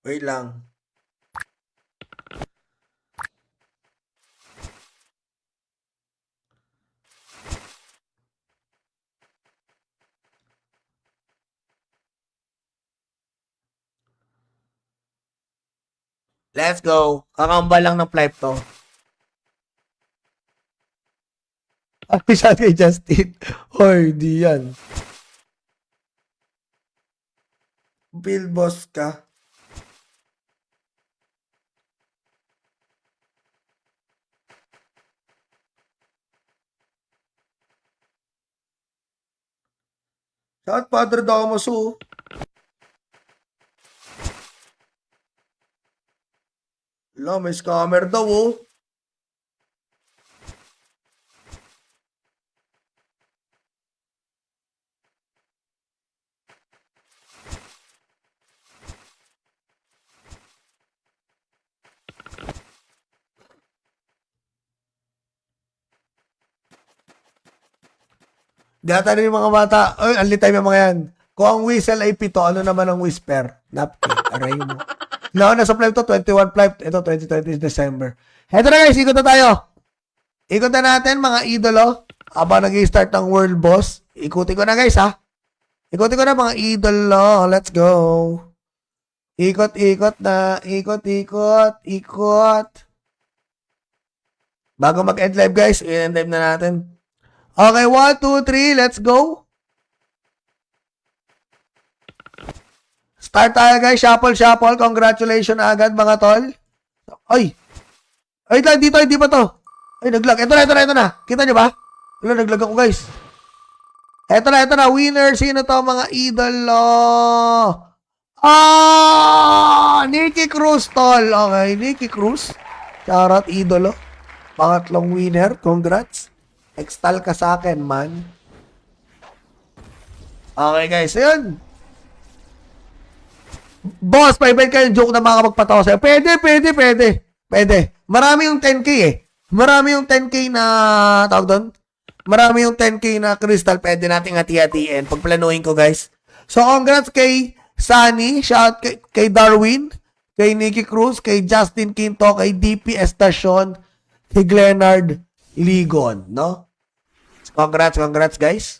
Wait lang. Let's go. Kakamba lang ng flight to. Ay, siya kay Justin. Hoy, di yan. Bill boss ka. Shout Padre Damaso. Wala, may scammer daw, oh. Data rin yung mga bata. Ay, anli time yung mga yan. Kung ang whistle ay pito, ano naman ang whisper? Napkin. Aray mo. No, nasa flight to, 21 flight. Ito, 2020 December. Heto na guys, ikot na tayo. Ikot na natin, mga idolo. Habang nag-i-start ng world boss. Ikutin ko na guys, ha. Ikutin ko na mga idolo. Let's go. Ikot, ikot na. Ikot, ikot, ikot. Bago mag-end live guys, i-end live na natin. Okay, 1, 2, 3, let's go. Start tayo guys, shuffle, shuffle. Congratulations agad mga tol. Ay. Ay, dito, hindi pa to. Ay, naglag. Ito na. Kita nyo ba? Wala, naglag ako guys. Ito na. Winner, sino to mga idolo? Nikki Cruz tol. Okay, Nikki Cruz. Shoutout idolo. Pangatlong winner, congrats. Extal ka sa akin, man. Okay, guys. Ayun. Boss, pa-event kayo yung joke na mga magpatawa sa'yo. Pwede. Marami yung 10K eh. Marami yung 10K na, tawag doon? Marami yung 10K na crystal. Pwede nating hati-hatiin. Pagplanuhin ko, guys. So, congrats kay Sunny. Shout kay Darwin. Kay Nikki Cruz. Kay Justin Quinto. Kay DP Estacion. Kay Glenard Ligon, no? Congrats guys.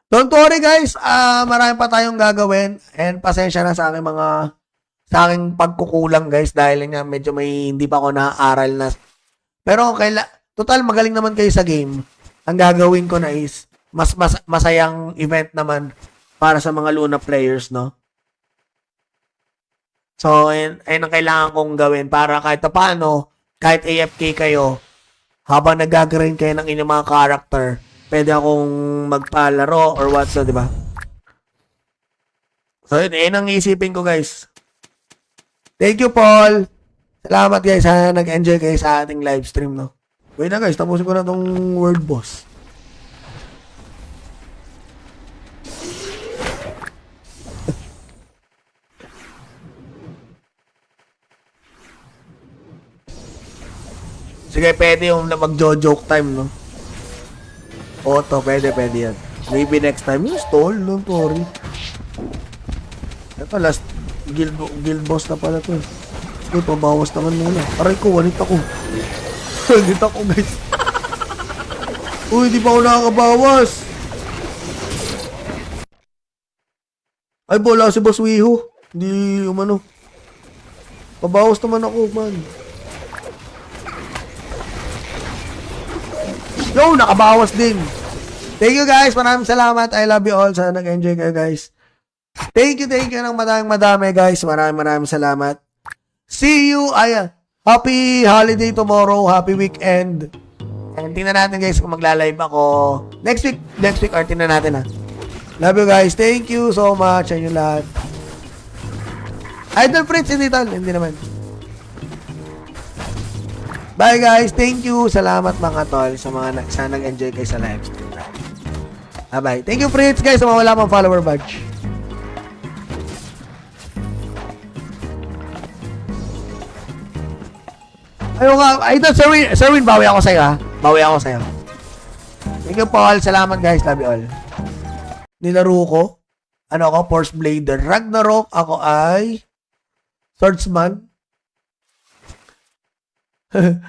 Don't worry guys, marami pa tayong gagawin and pasensya na sa aking pagkukulang guys dahil nga medyo hindi pa ako naaaral na. Pero total magaling naman kayo sa game. Ang gagawin ko na is masayang event naman para sa mga Luna players, no? So, ayun ang kailangan kong gawin para kahit paano, kahit AFK kayo, habang nag-grind kayo ng inyong mga character, pwede akong magpalaro or what, so, di ba? So, yun ang isipin ko, guys. Thank you, Paul. Salamat, guys. Sana nag-enjoy kayo sa ating live stream, no? Wait na, guys. Tapusin ko na tong world boss. Sige, pwede yung mag-joke time, no? Auto, pwede yan. Maybe next time. Yung stall, don't worry. Ito, last guild boss na pala to. Sige, pabawas naman muna. Aray ko, wanit ako. Wanit ako, guys. Uy, di pa ako nakakabawas. Ay, bola si Boss Wiho. Hindi, umano. Pabawas naman ako, man. Yo, nakabawas din. Thank you guys. Maraming salamat. I love you all. Sana nag-enjoy kayo guys. Thank you ng madami guys. Maraming salamat. See you. Happy holiday tomorrow. Happy weekend. And tingnan natin guys kung magla-live ako. Next week or tingnan natin ha. Love you guys. Thank you so much. Sa inyo lahat. Idol Fritz, hindi tol. Hindi naman. Bye guys, thank you. Salamat mga tol sa mga sana nag-enjoy kayo sa live stream. Bye. Thank you Fritz guys sa mga wala pang follower badge. Ayun nga, ito, Sir Win, bawi ako sa'yo, ha? Bawi ako sa'yo. Thank you, Paul. Salamat, guys. Love you all. Nilaro ko. Ano ako? Force Blader. Ragnarok. Ako ay Swordsman.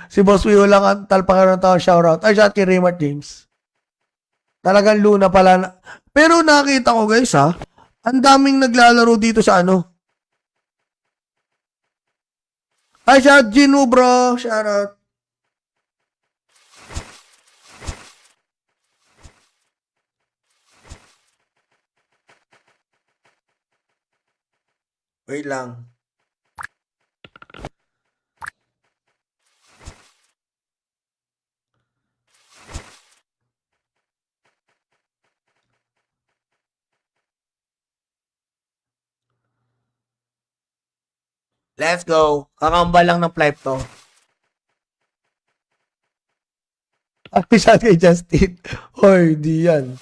Si Boss Wio lang ang talpakan ng tao. Shoutout. Ay, shout kay Raymart James. Talagang Luna pala. Pero nakita ko, guys, ha? Ang daming naglalaro dito sa ano. Ay, shout Gino, bro. Shoutout. Wait lang. Let's go. Kakamba lang ng flight to. Ay, siya kay Justin. Hoy, di yan.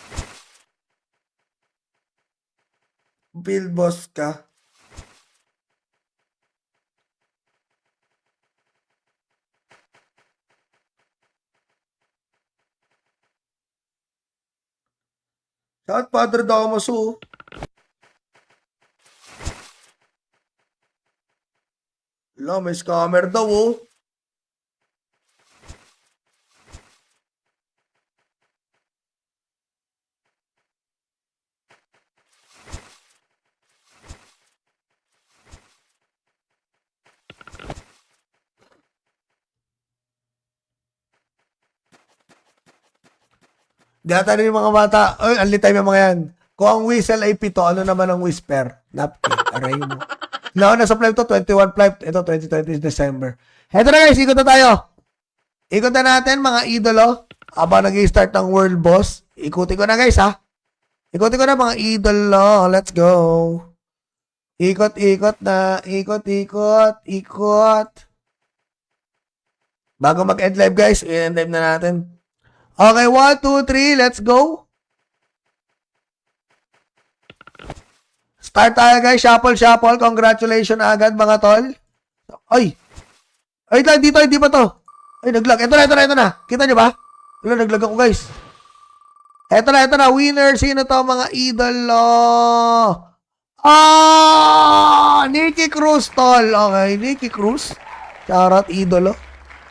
Bill boss ka. Shout Padre Damaso. Wala, may scammer daw, oh. Data rin yung mga bata. Ay, anli time yung mga yan. Kung ang whistle ay 7, ano naman ang whisper? Napkin. Aray mo. Na sa flight to, 21 flight. Ito, 2020 December. Heto na guys, ikot na tayo. Ikot na natin, mga idolo. Habang nag-i-start ng world boss. Ikutin ko na guys, ha. Ikutin ko na mga idolo. Let's go. Ikot na. Ikot. Bago mag-end live guys, i-end live na natin. Okay, 1, 2, 3, let's go. Start tayo guys, shuffle. Congratulations agad mga tol. Ay, dito, hindi pa to. Ay, naglag. Ito na. Kita nyo ba? Wala, naglag ako guys. Ito na. Winner, sino to mga idolo? Nikki Cruz tol. Okay, Nikki Cruz. Shoutout idolo.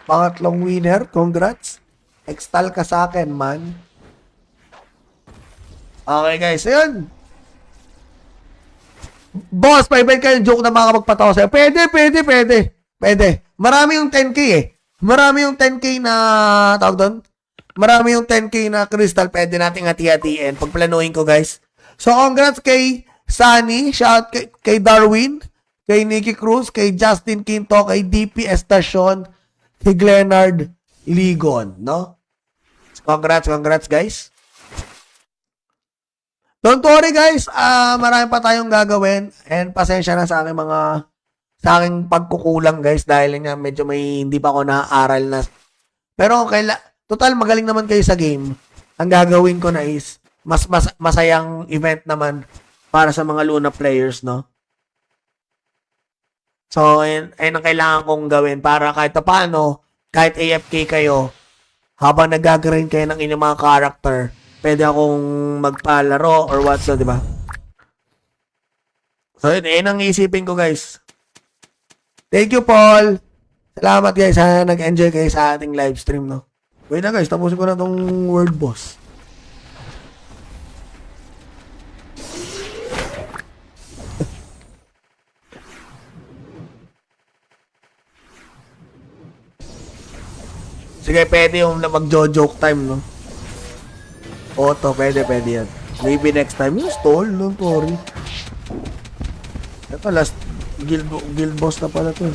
Pangatlong winner, congrats. Extal ka sa akin, man. Okay, guys. Ayun. Boss, pa-event kayo yung joke na makakapagpatawa sa'yo. Pwede. Marami yung 10K eh. Marami yung 10K na, tawag doon? Marami yung 10K na crystal. Pwede nating hati-hatiin. Pagplanuhin ko, guys. So, congrats kay Sunny. Shout kay Darwin. Kay Nikki Cruz. Kay Justin Quinto. Kay DP Estacion. Kay Glenard Ligon, no? Congrats guys. Don't worry guys, marami pa tayong gagawin and pasensya na sa aking pagkukulang guys dahil nga medyo hindi pa ako naaaral na. Pero total magaling naman kayo sa game. Ang gagawin ko na is masayang event naman para sa mga Luna players, no? So, ayun ang kailangan kong gawin para kahit paano, kahit AFK kayo, habang nag-grind kayo ng inyong mga character, pwede akong magpalaro or what, so, di ba? So, yun ang isipin ko, guys. Thank you, Paul. Salamat, guys. Sana nag-enjoy kayo sa ating live stream, no? Wait na, guys. Tapusin ko na tong world boss. Sige, pwede yung mag-joke time, no? Auto, pwede yan. Maybe next time. Yung stall, no? Sorry. Ito, last guild boss na pala to.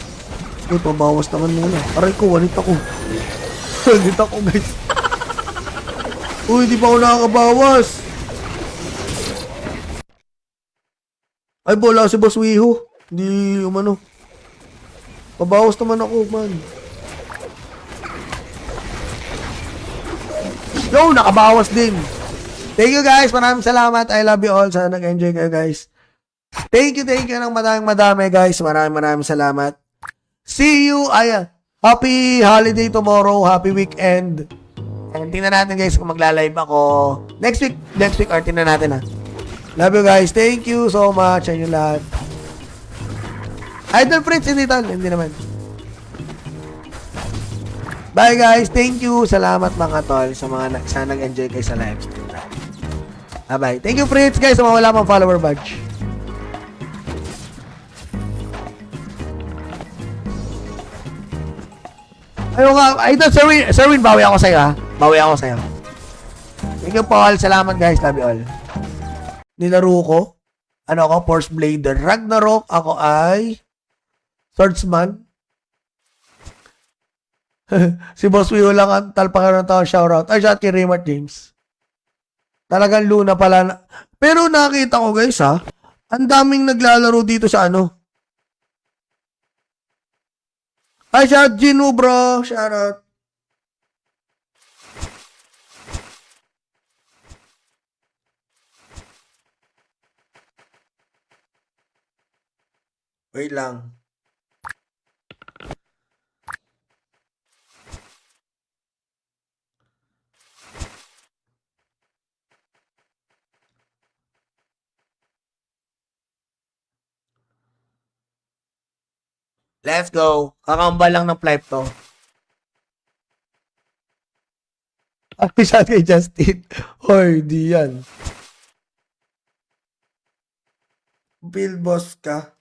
Uy, pabawas naman muna. Aray ko, wanit ako. Wanit ako, guys. Uy, di ba ako nakakabawas? Ay, bola si Boss Wiho. Hindi, pabawas naman ako, man. Yo, nakabawas din. Thank you guys. Maraming salamat. I love you all. Sana nag-enjoy kayo guys. Thank you ng madami guys. Maraming salamat. See you. Happy holiday tomorrow. Happy weekend. And tingnan natin guys kung magla-live ako. Next week or tingnan natin ha. Love you guys. Thank you so much sa inyo lahat. Idol Fritz, hindi tal. Hindi naman. Bye guys. Thank you. Salamat mga tol sa mga sana nag-enjoy kayo sa live stream. Bye-bye. Thank you Fritz guys sa mga wala pang follower badge. Ayun nga, Idol Sirwin, bawi ako sa'yo ha. Bawi ako sa'yo. Thank you Paul. Salamat guys. Love you all. Nilaro ko. Ano ako? Force Blader. Ragnarok. Ako ay Swordsman. Si Boss Wio lang ang talpakan ng tao. Shoutout. Ay, shout kay Raymart James. Talagang Luna pala. Pero nakita ko guys ha. Ang daming naglalaro dito sa ano. Ay, shout Gino bro. Shoutout. Wait lang. Let's go. Kakambal lang ng flight to. Ay, siya kay Justin. Hoy, di yan. Build boss ka.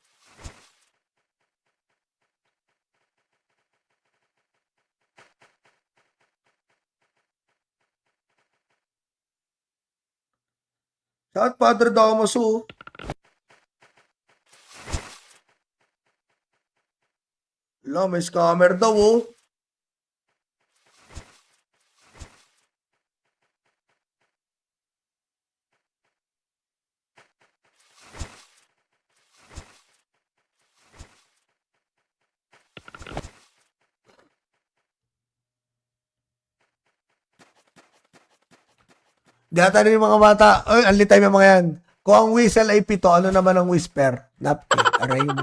Shout Padre Damaso. Wala, may scammer daw oh. Data rin yung mga bata. Ay, anli time yung mga yan. Kung ang whistle ay 7, ano naman ang whisper? Napkin. Aray mo.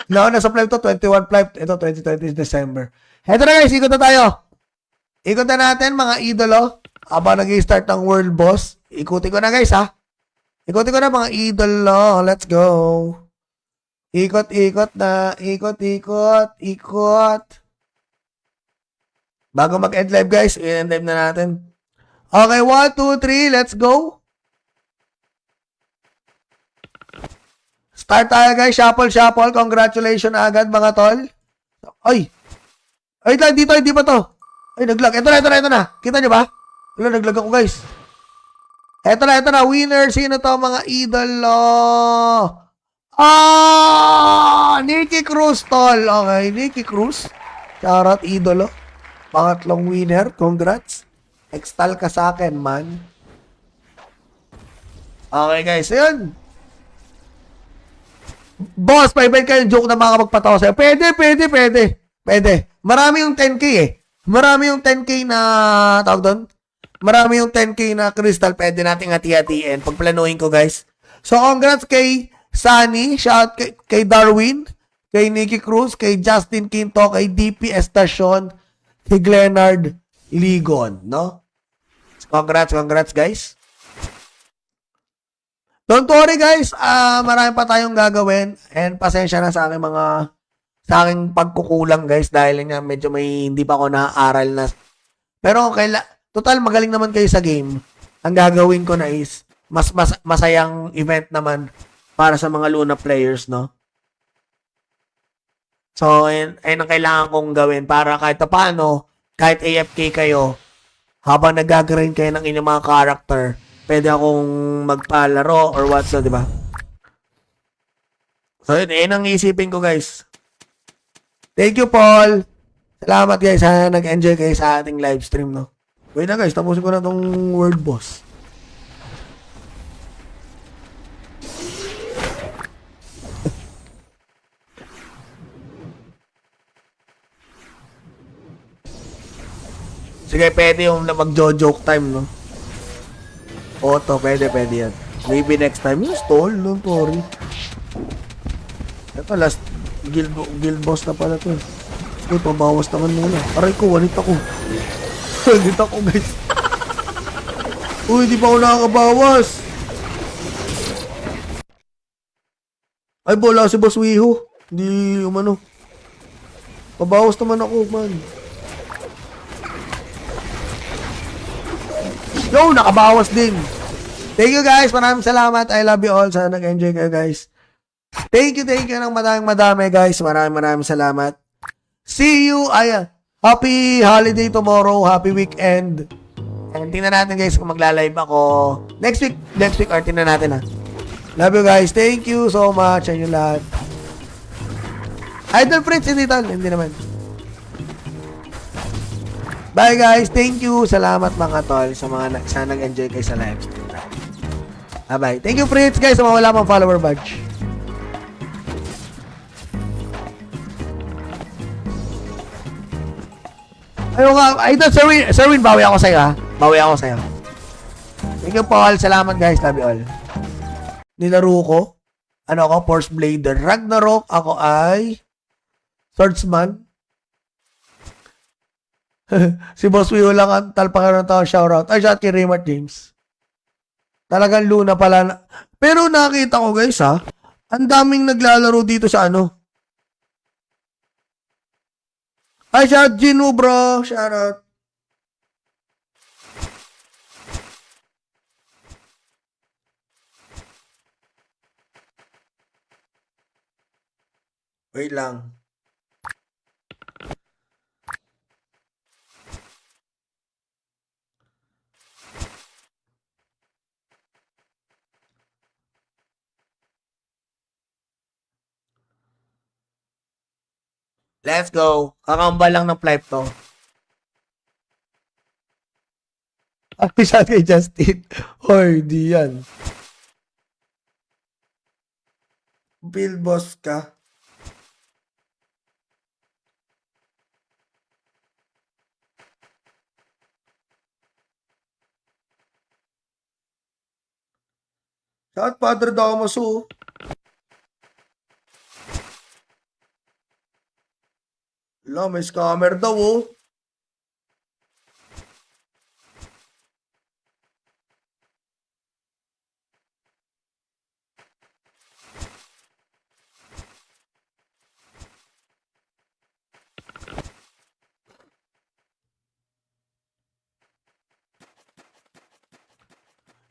No, nasa flight to, 21 flight. Ito, 2020 December. Heto na guys, ikot na tayo. Ikot na natin, mga idolo. Habang nag-i-start ng world boss. Ikutin ko na guys, ha. Ikutin ko na, mga idolo. Let's go. Ikot, ikot na. Ikot, ikot, ikot. Bago mag-end live guys, i-end live na natin. Okay, 1, 2, 3, let's go. Start tayo guys, shuffle, shuffle. Congratulations agad mga tol. Ay! Ay, dito, hindi pa to. Ay, naglag. Ito na. Kita nyo ba? Wala, naglag ako guys. Ito na. Winner, sino to mga idolo? Nikki Cruz tol. Okay, Nikki Cruz. Shoutout idolo. Pangatlong winner, congrats. Extal ka sa akin, man. Okay, guys. Ayun. Boss, pa-event kayo. Joke na makapagpatawa sa'yo. Pwede. Marami yung 10K eh. Marami yung 10K na, tawag doon? Marami yung 10K na crystal. Pwede nating hati-hatiin. Pagplanuhin ko, guys. So, congrats kay Sunny. Shout kay Darwin. Kay Nikki Cruz. Kay Justin Quinto. Kay DP Estacion. Kay Glenard Ligon, no? Congrats guys. Don't worry guys, marami pa tayong gagawin and pasensya na sa aking pagkukulang guys dahil nga medyo may hindi pa ako naaaral na. Pero total magaling naman kayo sa game. Ang gagawin ko na is masayang event naman para sa mga Luna players, no? So, ayun ang kailangan kong gawin para kahit paano, kahit AFK kayo, habang nag-grind kayo ng inyong mga character, pwede akong magpalaro or what, so, di ba? So, yun ang isipin ko, guys. Thank you, Paul. Salamat, guys. Sana nag-enjoy kayo sa ating live stream, no? Wait na, guys. Tapusin ko na tong world boss. Sige, pwede yung mag-joke time, no? Auto, pwede yan. Maybe next time. Yung stall, no? Sorry. Ito, last guild boss na pala to. Uy, pabawas naman muna. Aray ko, wanit ako. Wanit ako, guys. Uy, di pa ako nakakabawas. Ay, bola si Boss Wiho. Hindi, umano. Pabawas naman ako, man. Yo, nakabawas din. Thank you, guys. Maraming salamat. I love you all. Sana nag-enjoy kayo, guys. Thank you ng madami, guys. Maraming salamat. See you. Ayan. Happy holiday tomorrow. Happy weekend. And tingnan natin, guys, kung magla-live ako. Next week, or tingnan natin, ha. Love you, guys. Thank you so much. Ayun lahat. Idol Prince, hindi tol. Hindi naman. Bye, guys. Thank you. Salamat, mga tol, sa mga sana nag-enjoy kayo sa live stream. Bye-bye. Thank you, Prince, guys, sa mga wala pang follower badge. Ayun nga, Idol Sirwin, bawi ako sa'yo, ha? Bawi ako sa'yo. Thank you, Paul. Salamat, guys. Love you all. Nilaro ko. Ano ako? Force Blader. Ragnarok. Ako ay Swordsman. Si Boss Wio lang ang talpakan ng tao. Shoutout. Ay, shout kay Raymart James. Talagang Luna pala. Pero nakita ko, guys, ha? Ang daming naglalaro dito sa ano. Ay, shout Gino, bro. Shoutout. Wait lang. Let's go. Kakambal lang ng flight to. Ay, shout kay Justin. Hoy, di yan. Bill boss ka. Shout Padre Damaso. Wala, may scammer daw, oh.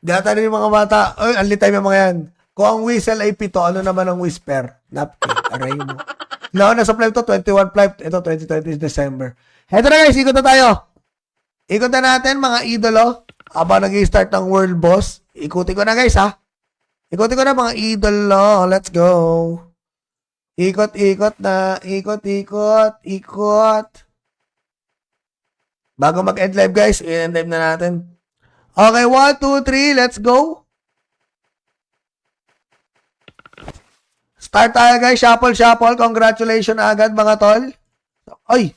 Data rin yung mga bata. Ay, only time yung mga yan. Kung ang whistle ay pito, ano naman ang whisper? Napkin. Aray mo. Nasa flight to, 21 flight. Ito, 2020 December. Heto na, guys. Ikot na tayo. Ikot na natin, mga idolo. Habang nag-i-start ng world boss. Ikutin ko na, guys, ha. Ikutin ko na, mga idolo. Let's go. Ikot na. Ikot. Bago mag-end live, guys. I-end live na natin. Okay, 1, 2, 3, let's go. Start tayo, guys. Shuffle. Congratulations agad, mga tol. Ay,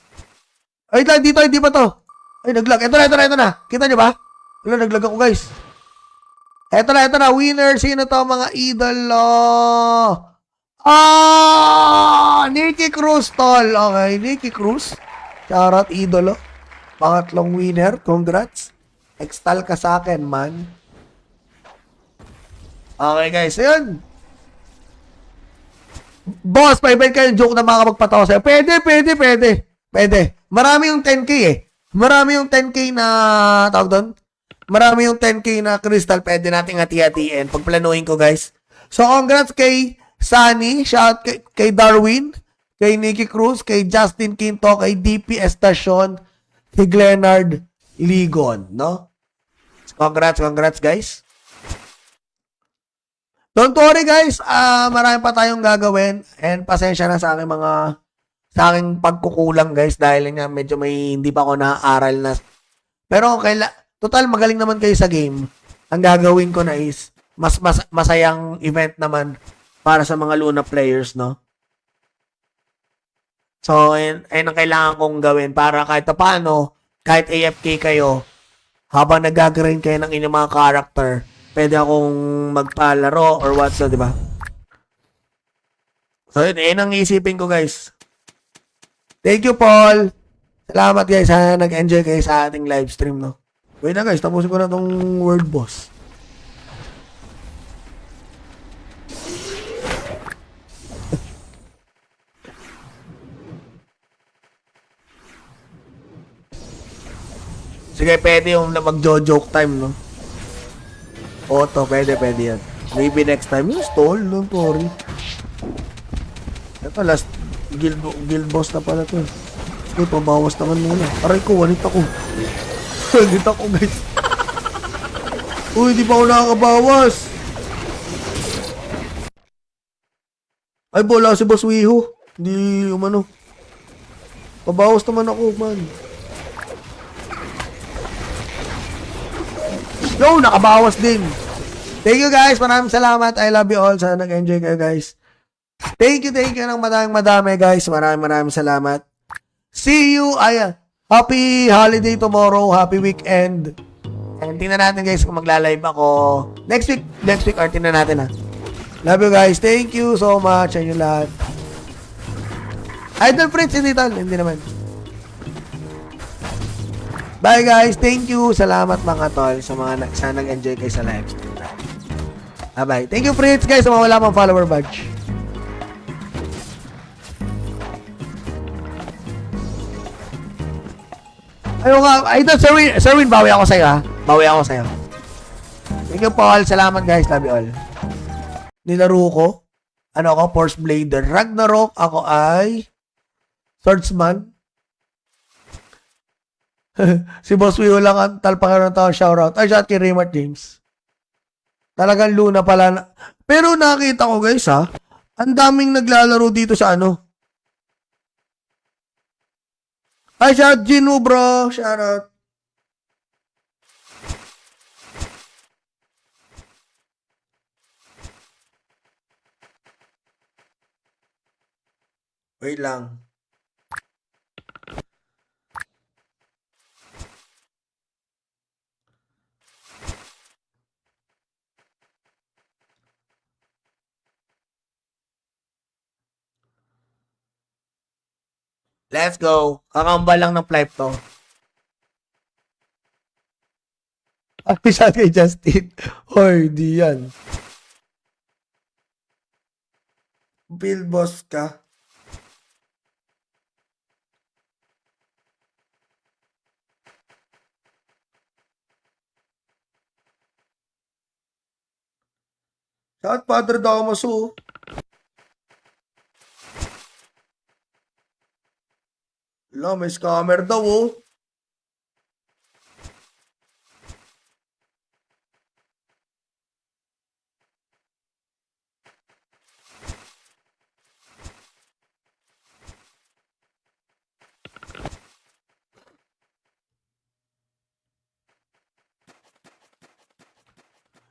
lang, dito, hindi pa to. Ay, naglag. Ito na. Kita nyo ba? Wala, naglag ako, guys. Ito na. Winner, sino to, mga idolo? Nikki Cruz, tol. Okay, Nikki Cruz. Shoutout, idolo. Pangatlong winner. Congrats. Extal ka sa akin, man. Okay, guys. Ayun. Boss, pa-event kayo yung joke na makakapagpatawa sa'yo. Pwede. Marami yung 10K, eh. Marami yung 10K na, tawag doon? Marami yung 10K na crystal. Pwede nating hati-hatiin. Pagplanuhin ko, guys. So, congrats kay Sunny. Shout kay Darwin. Kay Nikki Cruz. Kay Justin Quinto. Kay DP Estacion. Kay Glenard Ligon, no? Congrats, guys. Don't worry, guys. Marami pa tayong gagawin. And pasensya na sa aking pagkukulang, guys. Dahil nga medyo hindi pa ako naaaral na. Pero total, magaling naman kayo sa game. Ang gagawin ko na is, masayang event naman para sa mga Luna players, no? So, ayun ang kailangan kong gawin para kahit paano, kahit AFK kayo, habang nag-grind kayo ng inyong mga character, pwede akong magpalaro or what, so, di ba? So, yun ang isipin ko, guys. Thank you, Paul. Salamat guys, ha. Nag-enjoy kayo sa ating live stream, no? Wait na guys, tapusin ko na tong world boss. Sige, pwede yung mag-joke time, no? Auto, pwede yan. Maybe next time. Yung stall, don't worry. Ito, last guild boss na pala to. Uy, pabawas naman muna. Aray ko, wanit ako. Wanit ako, guys. Uy, di pa ako nakakabawas. Ay, bola si Boss Wiho. Hindi, umano. Pabawas naman ako, man. Yo, nakabawas din. Thank you guys. Maraming salamat. I love you all. Sana nag-enjoy kayo guys. Thank you ng madami guys. Maraming salamat. See you. Happy holiday tomorrow. Happy weekend. And tingnan natin guys kung magla-live ako. Next week or tingnan natin ha. Love you guys. Thank you so much. Ayun lahat. Idol Prince, hindi tol. Hindi naman. Bye guys, thank you. Salamat mga tol sa mga sana nag-enjoy kayo sa live stream. Bye. Thank you Fritz guys sa mga wala pang follower badge. Ayun nga, ito Sherwin, bawi ako sa'yo ha. Bawi ako sa'yo. Thank you Paul, salamat guys, love you all. Nilaro ko, ano ako, Force Blader. Ragnarok, ako ay Swordsman. Si Boss Wio lang ang talpakan ng tao, shoutout. Ay, shout kay Raymart James. Talagang Luna pala. Pero nakita ko guys ha, ang daming naglalaro dito sa ano. Ay, shout Gino bro, shoutout. Wait lang. Let's go. Kakamba lang ng flight to. Ay, siya kay Justin. Hoy, di yan. Build boss ka. Shout Padre Damaso. Wala, may scammer daw oh.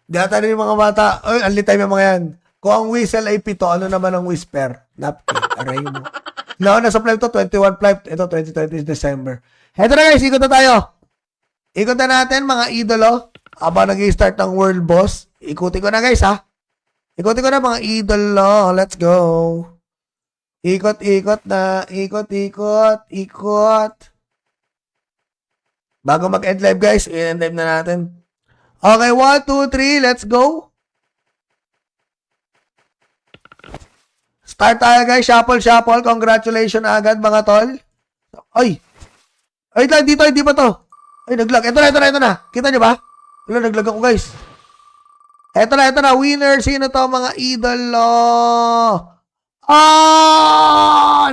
Data rin yung mga bata. Ay, ang litay yung mga yan. Kung ang whistle ay pito, ano naman ang whisper? Napkin. Aray mo. No, nasa flight to, 21 flight. Ito, 2020 December. Heto na guys, ikot na tayo. Ikot na natin, mga idolo. Habang nag-start ng world boss. Ikutin ko na guys, ha. Ikutin ko na mga idolo. Let's go. Ikot na. Ikot. Bago mag-end live guys, i-end live na natin. Okay, 1, 2, 3, let's go. Start tayo guys, shuffle. Congratulations agad mga tol. Ay, dito, hindi pa to. Ay, naglag. Ito na. Kita nyo ba? Wala, naglag ako guys. Ito na. Winner, sino to mga idolo?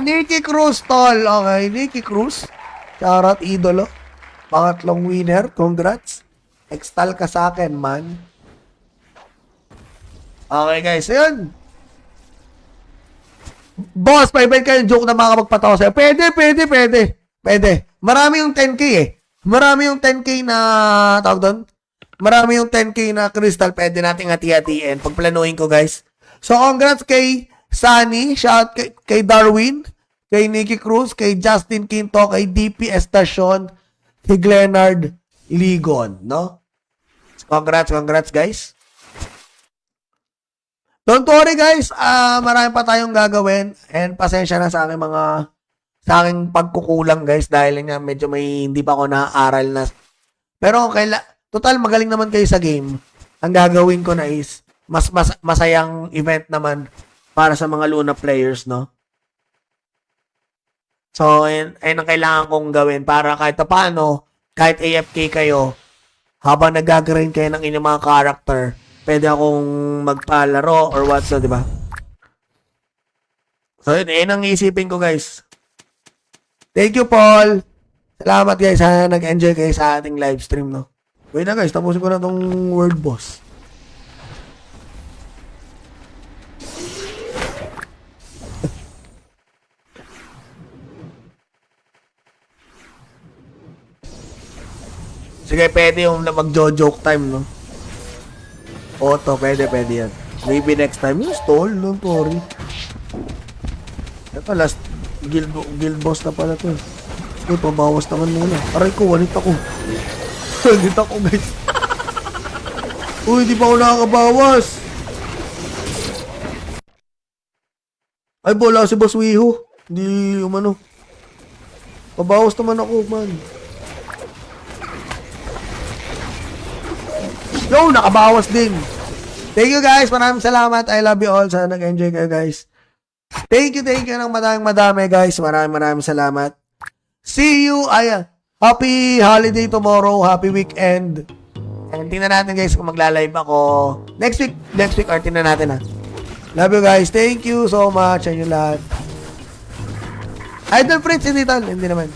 Nikki Cruz tol. Okay, Nikki Cruz. Shoutout idolo. Pangatlong winner, congrats. Extal ka sa akin, man. Okay, guys. Ayun. Boss, pa-event kayo joke na makapagpatawa sa'yo. Pwede. Marami yung 10K eh. Marami yung 10K na, tawag doon? Marami yung 10K na crystal. Pwede nating hati-hatiin. Pagplanuhin ko, guys. So, congrats kay Sunny. Shout kay Darwin. Kay Nikki Cruz. Kay Justin Quinto. Kay DP Estacion. Kay Glenard Ligon, no? Congrats guys. Don't worry guys, marami pa tayong gagawin and pasensya na sa aking mga sa aking pagkukulang guys dahil nga medyo hindi pa ako naaaral na. Pero total magaling naman kayo sa game. Ang gagawin ko na is masayang event naman para sa mga Luna players, no? So, ayun ang kailangan kong gawin para kahit paano, kahit AFK kayo, habang nag-grind kayo ng inyong mga character, pwede akong magpalaro or what, so, di ba? So, yun ang isipin ko, guys. Thank you, Paul. Salamat, guys. Sana nag-enjoy kayo sa ating live stream, no? Wait na, guys. Tapusin ko na tong world boss. Sige, pwede yung mag-joke time, no? Auto, pwede yan. Maybe next time. Yung stall, no? Sorry. Ito, last guild boss na pala to. Uy, pabawas naman muna. Aray ko, walit ako. Walit ako, guys. Uy, di pa ako nakakabawas. Ay, bola si Boss Wiho. Hindi, umano. Pabawas naman ako, man. Yo, nakabawas din. Thank you guys. Maraming salamat. I love you all. Sana nag-enjoy kayo guys. Thank you ng madami guys. Maraming salamat. See you. Happy holiday tomorrow. Happy weekend. And tingnan natin guys kung magla-live ako. Next week or tingnan natin ha. Love you guys. Thank you so much. Ayun lahat. Idol Prince, hindi tal. Hindi naman.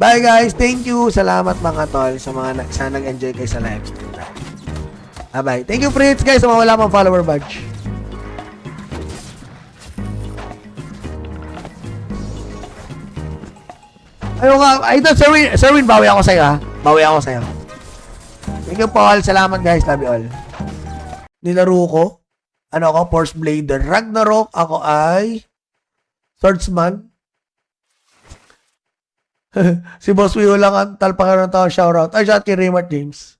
Bye guys, thank you. Salamat mga tol sa mga sana nag-enjoy kayo sa live stream. Bye. Thank you Fritz guys sa mga wala pang follower badge. Ayun nga, idol Sirwin, bawi ako sa'yo ha. Bawi ako sa'yo. Thank you Paul, salamat guys, love you all. Nilaro ko, ano ako, Force Blader. Ragnarok, ako ay Swordsman. Si Boss Wiho lang ang talpakan ng tao, shoutout. Ay, shout kay Raymart James.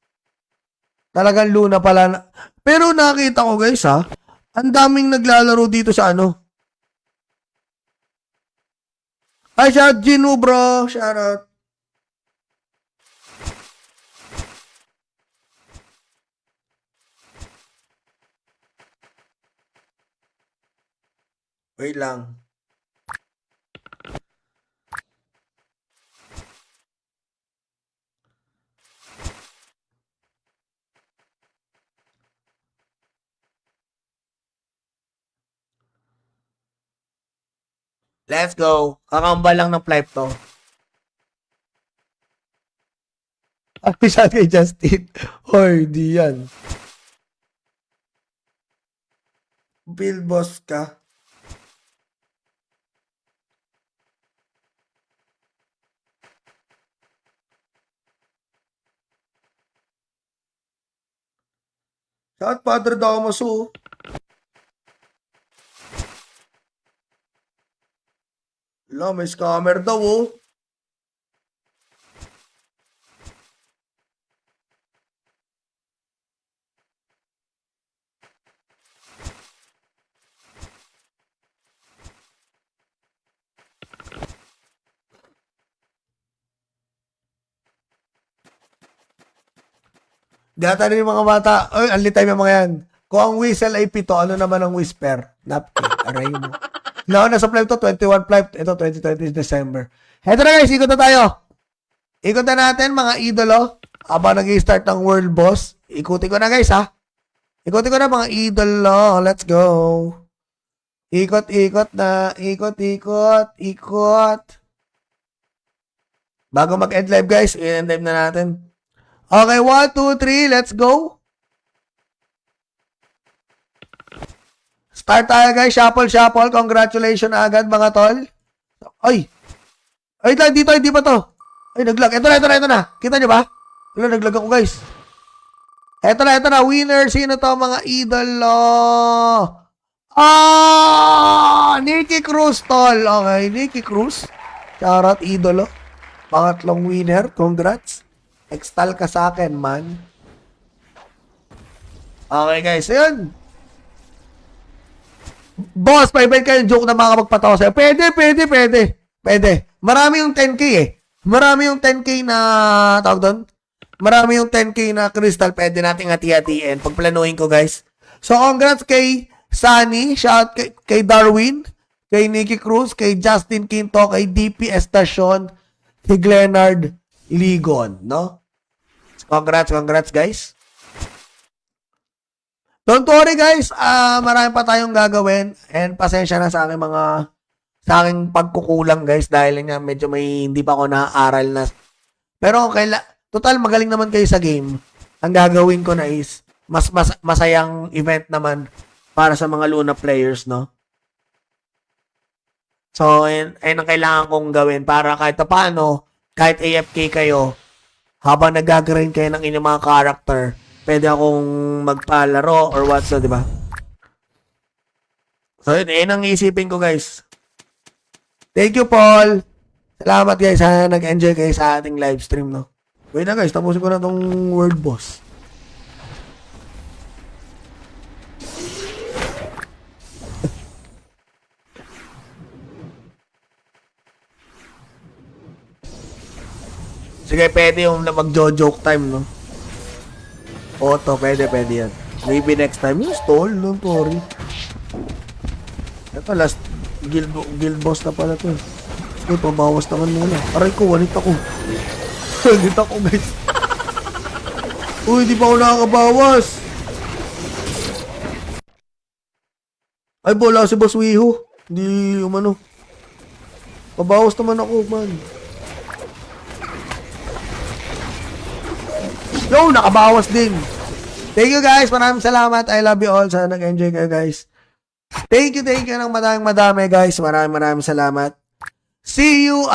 Talagang Luna pala. Pero nakita ko guys ha, ang daming naglalaro dito sa ano. Ay, shout Gino bro, shoutout. Wait lang. Let's go. Kakamba lang ng flight to. Ay, siya kay Justin. Hoy, di yan. Bill boss ka. Shout Padre Damaso. Wala, may scammer daw, oh. Data rin yung mga bata. Ay, anli time yung mga yan. Kung ang whistle ay 7, ano naman ang whisper? Napkin. Aray mo. No, nasa flight to, 21 flight. Ito, 2020 December. Heto na guys, ikot na tayo. Ikot na natin, mga idolo. Habang nag-i-start ng world boss. Ikutin ko na guys, ha. Ikutin ko na mga idolo. Let's go. Ikot na. Ikot. Bago mag-end live guys, i-end live na natin. Okay, 1, 2, 3, let's go. Start tayo guys, shuffle. Congratulations agad mga tol. Ay, dito, hindi pa to. Ay, naglag. Ito na. Kita nyo ba? Wala, naglag ako guys. Ito na. Winner, sino to mga idolo? Nikki Cruz tol. Okay, Nikki Cruz. Shoutout idolo. Pangatlong winner, congrats. Extal ka sa akin, man. Okay, guys. Ayun. Boss, pa-event kayo joke na mga magpatawa sa'yo. Pwede. Marami yung 10K eh. Marami yung 10K na, tawag doon? Marami yung 10K na crystal. Pwede nating hati-hatiin. Pagplanuhin ko, guys. So, congrats kay Sunny. Shout kay Darwin. Kay Nikki Cruz. Kay Justin Quinto. Kay DP Estacion. Kay Glenard Ligon. No? Congrats, guys. Don't worry guys, marami pa tayong gagawin and pasensya na sa aking pagkukulang guys dahil nga medyo hindi pa ako naaaral na. Pero okay total magaling naman kayo sa game. Ang gagawin ko na is masayang event naman para sa mga Luna players, no? So, ayun ang kailangan kong gawin para kahit paano, kahit AFK kayo, habang nag-grind kayo ng inyong mga character, pwede akong magpalaro or what, so, di ba? So, yun ang isipin ko, guys. Thank you, Paul. Salamat, guys, ha. Nag-enjoy kayo sa ating live stream, no? Wait na, guys. Tapusin ko na tong World Boss. Sige, pwede yung mag-joke time, no? Auto, pwede yan. Maybe next time. Yung stall, don't worry. Ito, last guild boss na pala to. Okay, pabawas naman muna. Aray ko, wanit ako. Wanit ako, guys. Uy, di pa ako nakakabawas. Ay, bola si Boss Wiho. Hindi, umano. Pabawas naman ako, man. Yo, nakabawas din. Thank you guys. Maraming salamat. I love you all. Sana nag-enjoy kayo guys. Thank you ng madami guys. Maraming salamat. See you.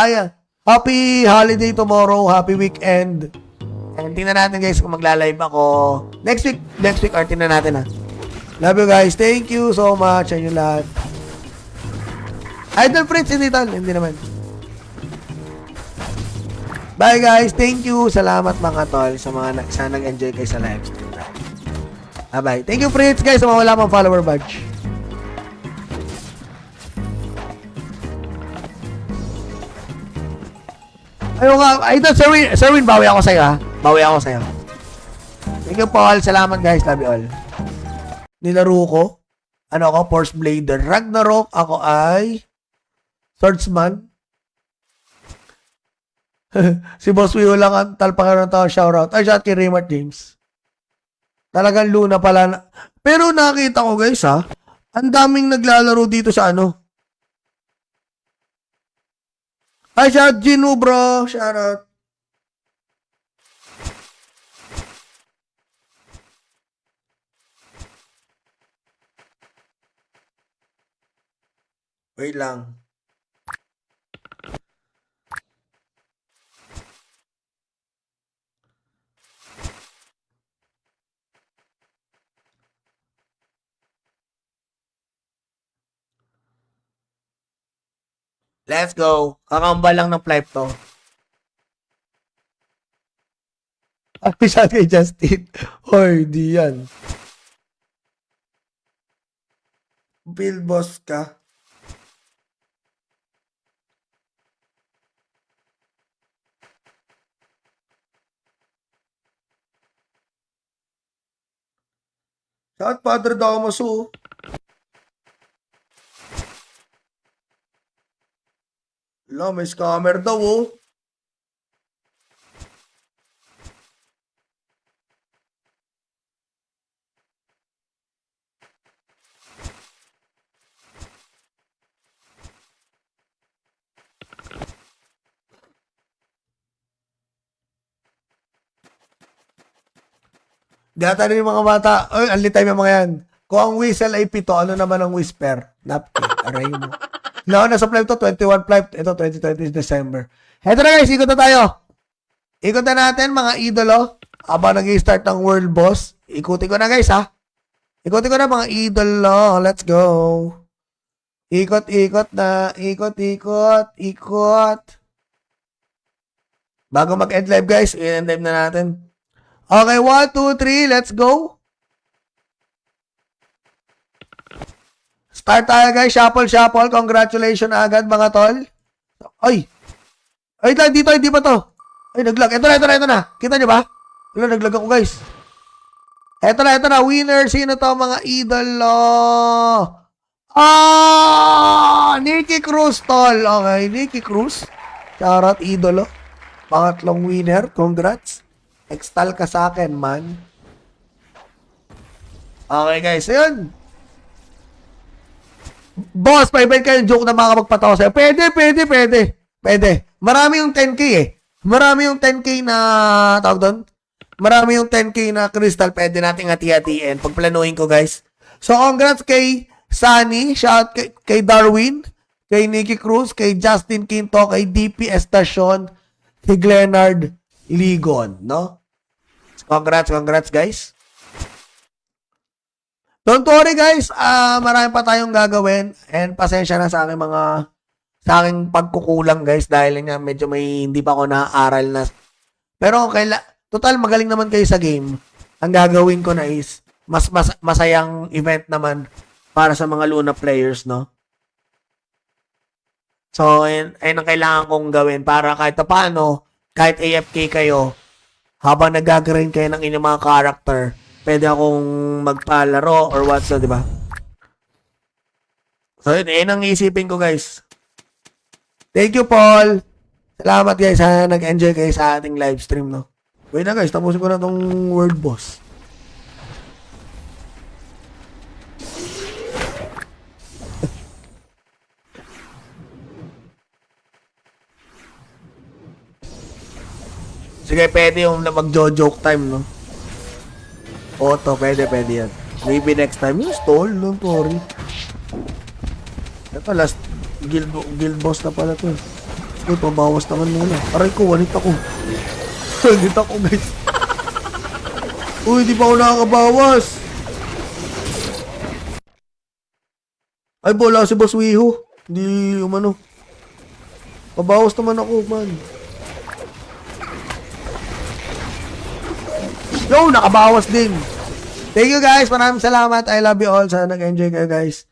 Happy holiday tomorrow. Happy weekend. And tingnan natin guys kung magla-live ako. Next week or tingnan natin ha. Love you guys. Thank you so much. Ayun lahat. Idol friends, hindi naman. Bye guys, thank you. Salamat mga tol sa mga sana nag-enjoy kayo sa live stream. Bye. Thank you friends guys sa mga wala pang follower badge. Ayun nga, ito Sir Win, bawi ako sa'yo ha. Thank you Paul, salamat guys, love you all. Nilaro ko, Force Blader, Ragnarok, ako ay Swordsman. Si Boss Wio lang ang talpakan ng tao, shoutout. Ay, shout kay Raymart James. Talagang Luna pala. Pero nakita ko guys ha, ang daming naglalaro dito sa Ay, shout Gino bro, shoutout. Wait lang. Let's go. Kakamba lang ng flight to. Official kay Justin. Hoy, di yan. Build boss ka. Shout Padre Damaso. Wala, may scammer daw oh. Data rin yung mga bata. Ay, ang litay yung mga yan. Kung ang whistle ay 7, ano naman ang whisper? Napkin. Aray mo. Na sa flight to, 21 flight. Ito, 2020 December. Heto na guys, ikot na tayo. Ikot na natin mga idolo. Habang nag-start ng World Boss. Ikutin ko na guys ha. Ikutin ko na mga idolo. Let's go. Ikot na. Ikot. Bago mag-end live guys, i-end live na natin. Okay, 1, 2, 3, let's go. Start tayo guys. Shuffle, shuffle. Congratulations agad mga tol. Ay. Ay, dito, hindi pa to. Ay, naglag. Ito na. Kita nyo ba? Wala, naglag ako guys. Ito na. Winner. Sino to mga idolo? Nikki Cruz tol. Okay, Nikki Cruz. Shoutout idolo. Pangatlong winner. Congrats. Extal ka sa akin, man. Okay guys, ayun. Boss, pa-event kayo yung joke na makakapagpatawa sa'yo. Pwede. Marami yung 10K eh. Marami yung 10K na, tawag doon? Marami yung 10K na crystal. Pwede nating hati-hatiin. Pagplanuhin ko guys. So, congrats kay Sunny. Shout kay Darwin. Kay Nikki Cruz. Kay Justin Quinto. Kay DP Estacion. Kay Glenard Ligon. No? Congrats guys. Don't worry guys, marami pa tayong gagawin and pasensya na sa aking pagkukulang guys dahil nga medyo hindi pa ako naaaral na. Pero total magaling naman kayo sa game. Ang gagawin ko na is masayang event naman para sa mga Luna players, no? So, ayun ang kailangan kong gawin para kahit paano, kahit AFK kayo, habang nag-grind kayo ng inyong mga character, pwede akong magpalaro or what so, di ba? So, yun ang isipin ko, guys. Thank you, Paul. Salamat, guys, ha. Nag-enjoy kayo sa ating live stream, no? Wait na, guys. Tapusin ko na tong World Boss. Sige, pwede yung mag-joke time, no? Auto, pwede yan. Maybe next time. Yung stall, no? Sorry. Ito, last guild boss na pala to. Uy, pabawas naman muna. Aray ko, wanit ako. Wanit ako, guys. Uy, di ba ako nakakabawas? Ay, bola si Boss Wiho. Hindi, umano. Pabawas naman ako, man. Yo, nakabawas din. Thank you guys. Maraming salamat. I love you all. Sana nag-enjoy kayo guys.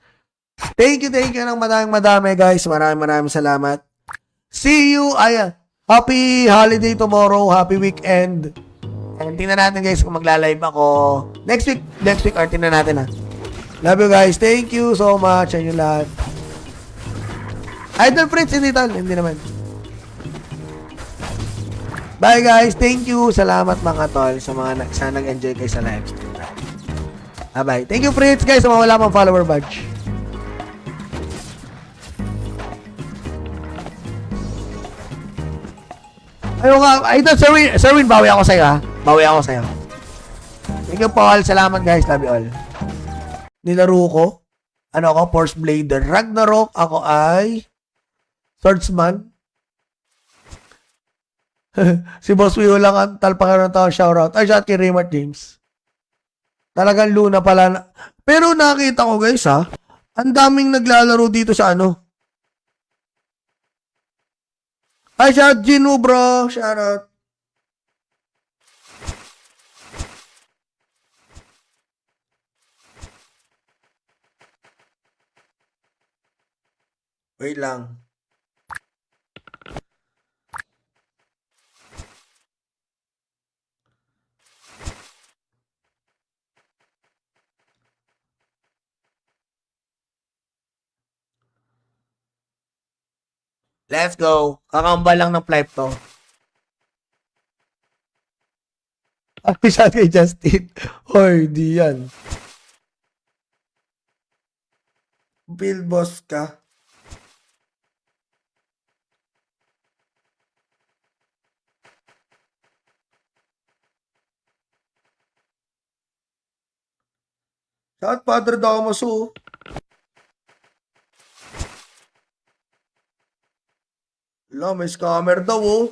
Thank you ng madami guys. Maraming salamat. See you. Happy holiday tomorrow. Happy weekend. And tingnan natin guys kung magla-live ako. Next week or tingnan natin ha. Love you guys. Thank you so much. Ayun lahat. Idol Fritz, hindi tal. Hindi naman. Bye guys. Thank you. Salamat mga tol sa mga sana nag-enjoy kayo sa live stream. Bye. Thank you Fritz guys sa mga wala pang follower badge. Ayun nga. Idol Sirwin, bawi ako sa'yo ha. Thank you Paul. Salamat guys. Love you all. Nilaro ko. Ano ako? Force Blader. Ragnarok. Ako ay Swordsman. Si Boss Wio lang ang talpakan ng tao. Shoutout. Ay, shout kay Raymart James. Talagang Luna pala. Pero nakita ko guys ha. Ang daming naglalaro dito sa ano. Ay, shout Gino bro. Shoutout. Wait lang. Let's go. Kakamba lang ng flight to. Ay, siya kay Justin. Hoy, di yan. Bill boss ka. Shout Padre Damaso. Wala, may scammer daw, oh.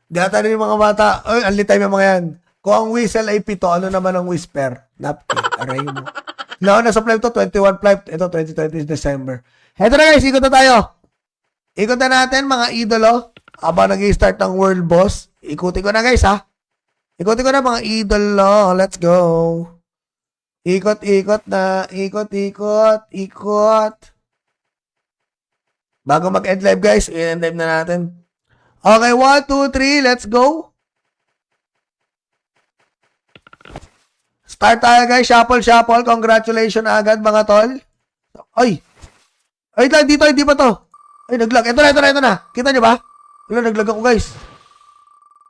Data rin yung mga bata. Ay, unli time yung mga yan. Kung ang whistle ay 7, ano naman ang whisper? Napkin. Aray mo. Nauna sa flight to, 21 flight. Ito, 2020 December. Heto na guys, ikot na tayo. Ikot na natin, mga idolo. Habang nag-i-start ng world boss. Ikutin ko na guys, ha. Ikutin ko na, mga idolo. Let's go. Ikot, ikot na. Ikot, ikot, ikot. Bago mag-end live guys, i-end live na natin. Okay, 1, 2, 3, let's go. Start tayo guys, shuffle, shuffle. Congratulations agad mga tol. Ay! Ay, dito, hindi pa to. Ay, naglag. Ito na. Kita nyo ba? Wala, naglag ako guys.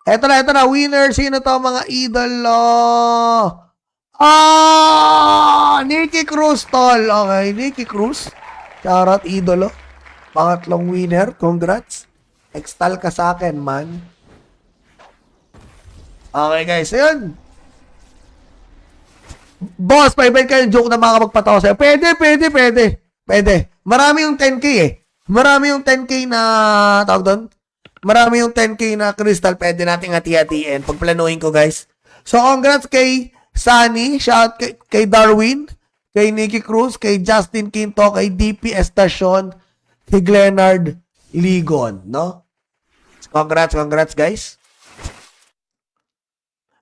Ito na. Winner, sino to mga idolo? Nikki Cruz tol. Okay, Nikki Cruz. Shoutout idolo. Pangatlong winner. Congrats. Extal ka sa akin, man. Okay guys, ayun. Boss, pa-event kayo joke na makapagpatawa sa'yo. Pwede. Marami yung 10K eh. Marami yung 10K na, tawag doon? Marami yung 10K na crystal. Pwede nating hati-hatiin. Pagplanuhin ko, guys. So, congrats kay Sunny. Shout kay Darwin. Kay Nikki Cruz. Kay Justin Quinto. Kay DP Estacion. Kay Glenard Ligon. No? Congrats, guys.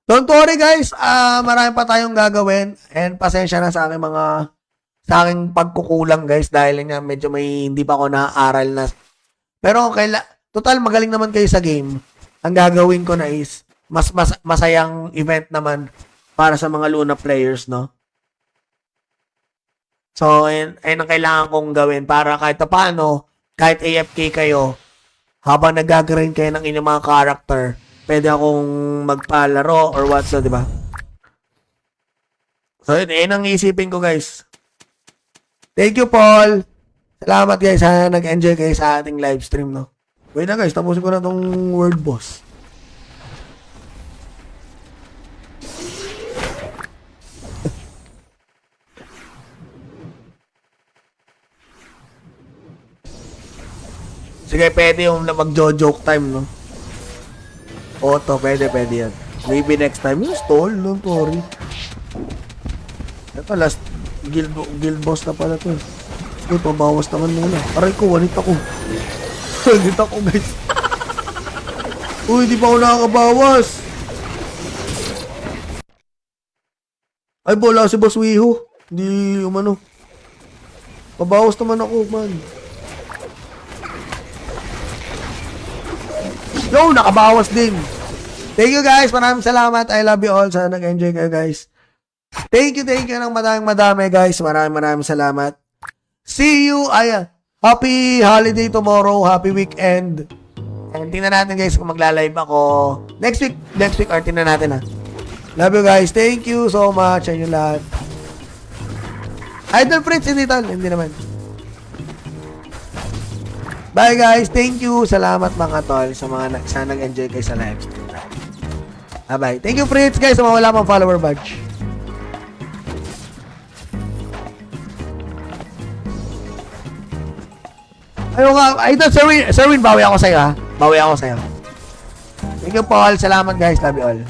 Don't worry guys, marami pa tayong gagawin and pasensya na sa aking pagkukulang guys dahil nga medyo hindi pa ako naaaral na. Pero total magaling naman kayo sa game. Ang gagawin ko na is masayang event naman para sa mga Luna players, no? So, ayun ang kailangan kong gawin para kahit paano, kahit AFK kayo, habang nag-grind kayo ng inyong mga character, pwede akong magpalaro or what, so, di ba? So, yun ang isipin ko, guys. Thank you, Paul. Salamat, guys. Sana nag-enjoy kayo sa ating live stream, no? Wait na, guys. Tapusin ko na tong world boss. Sige, pwede yung mag-joke time, no? Auto, pwede yan. Maybe next time. Yung stall, no? Sorry. Ito, last guild boss na pala to. Uy, pabawas naman muna. Aray ko, wanit ako. Wanit ako, guys. Uy, di pa ako nakakabawas. Ay, bola si Boss Wiho. Hindi, umano. Pabawas naman ako, man. Yo, nakabawas din. Thank you guys. Maraming salamat. I love you all. Sana nag-enjoy kayo guys. Thank you ng madami guys. Maraming salamat. See you. Happy holiday tomorrow. Happy weekend. And tingnan natin guys kung magla-live ako. Next week or tingnan natin ha. Love you guys. Thank you so much. Ayun lahat. Idol Prince, hindi tol. Hindi naman. Bye guys, thank you. Salamat mga tol sa mga sana nag-enjoy kayo sa live stream. Bye. Thank you Fritz guys sa mga wala pang follower badge. Ayun nga, ito Sir Win, bawi ako sa'yo ha. Thank you Paul, salamat guys, love you all.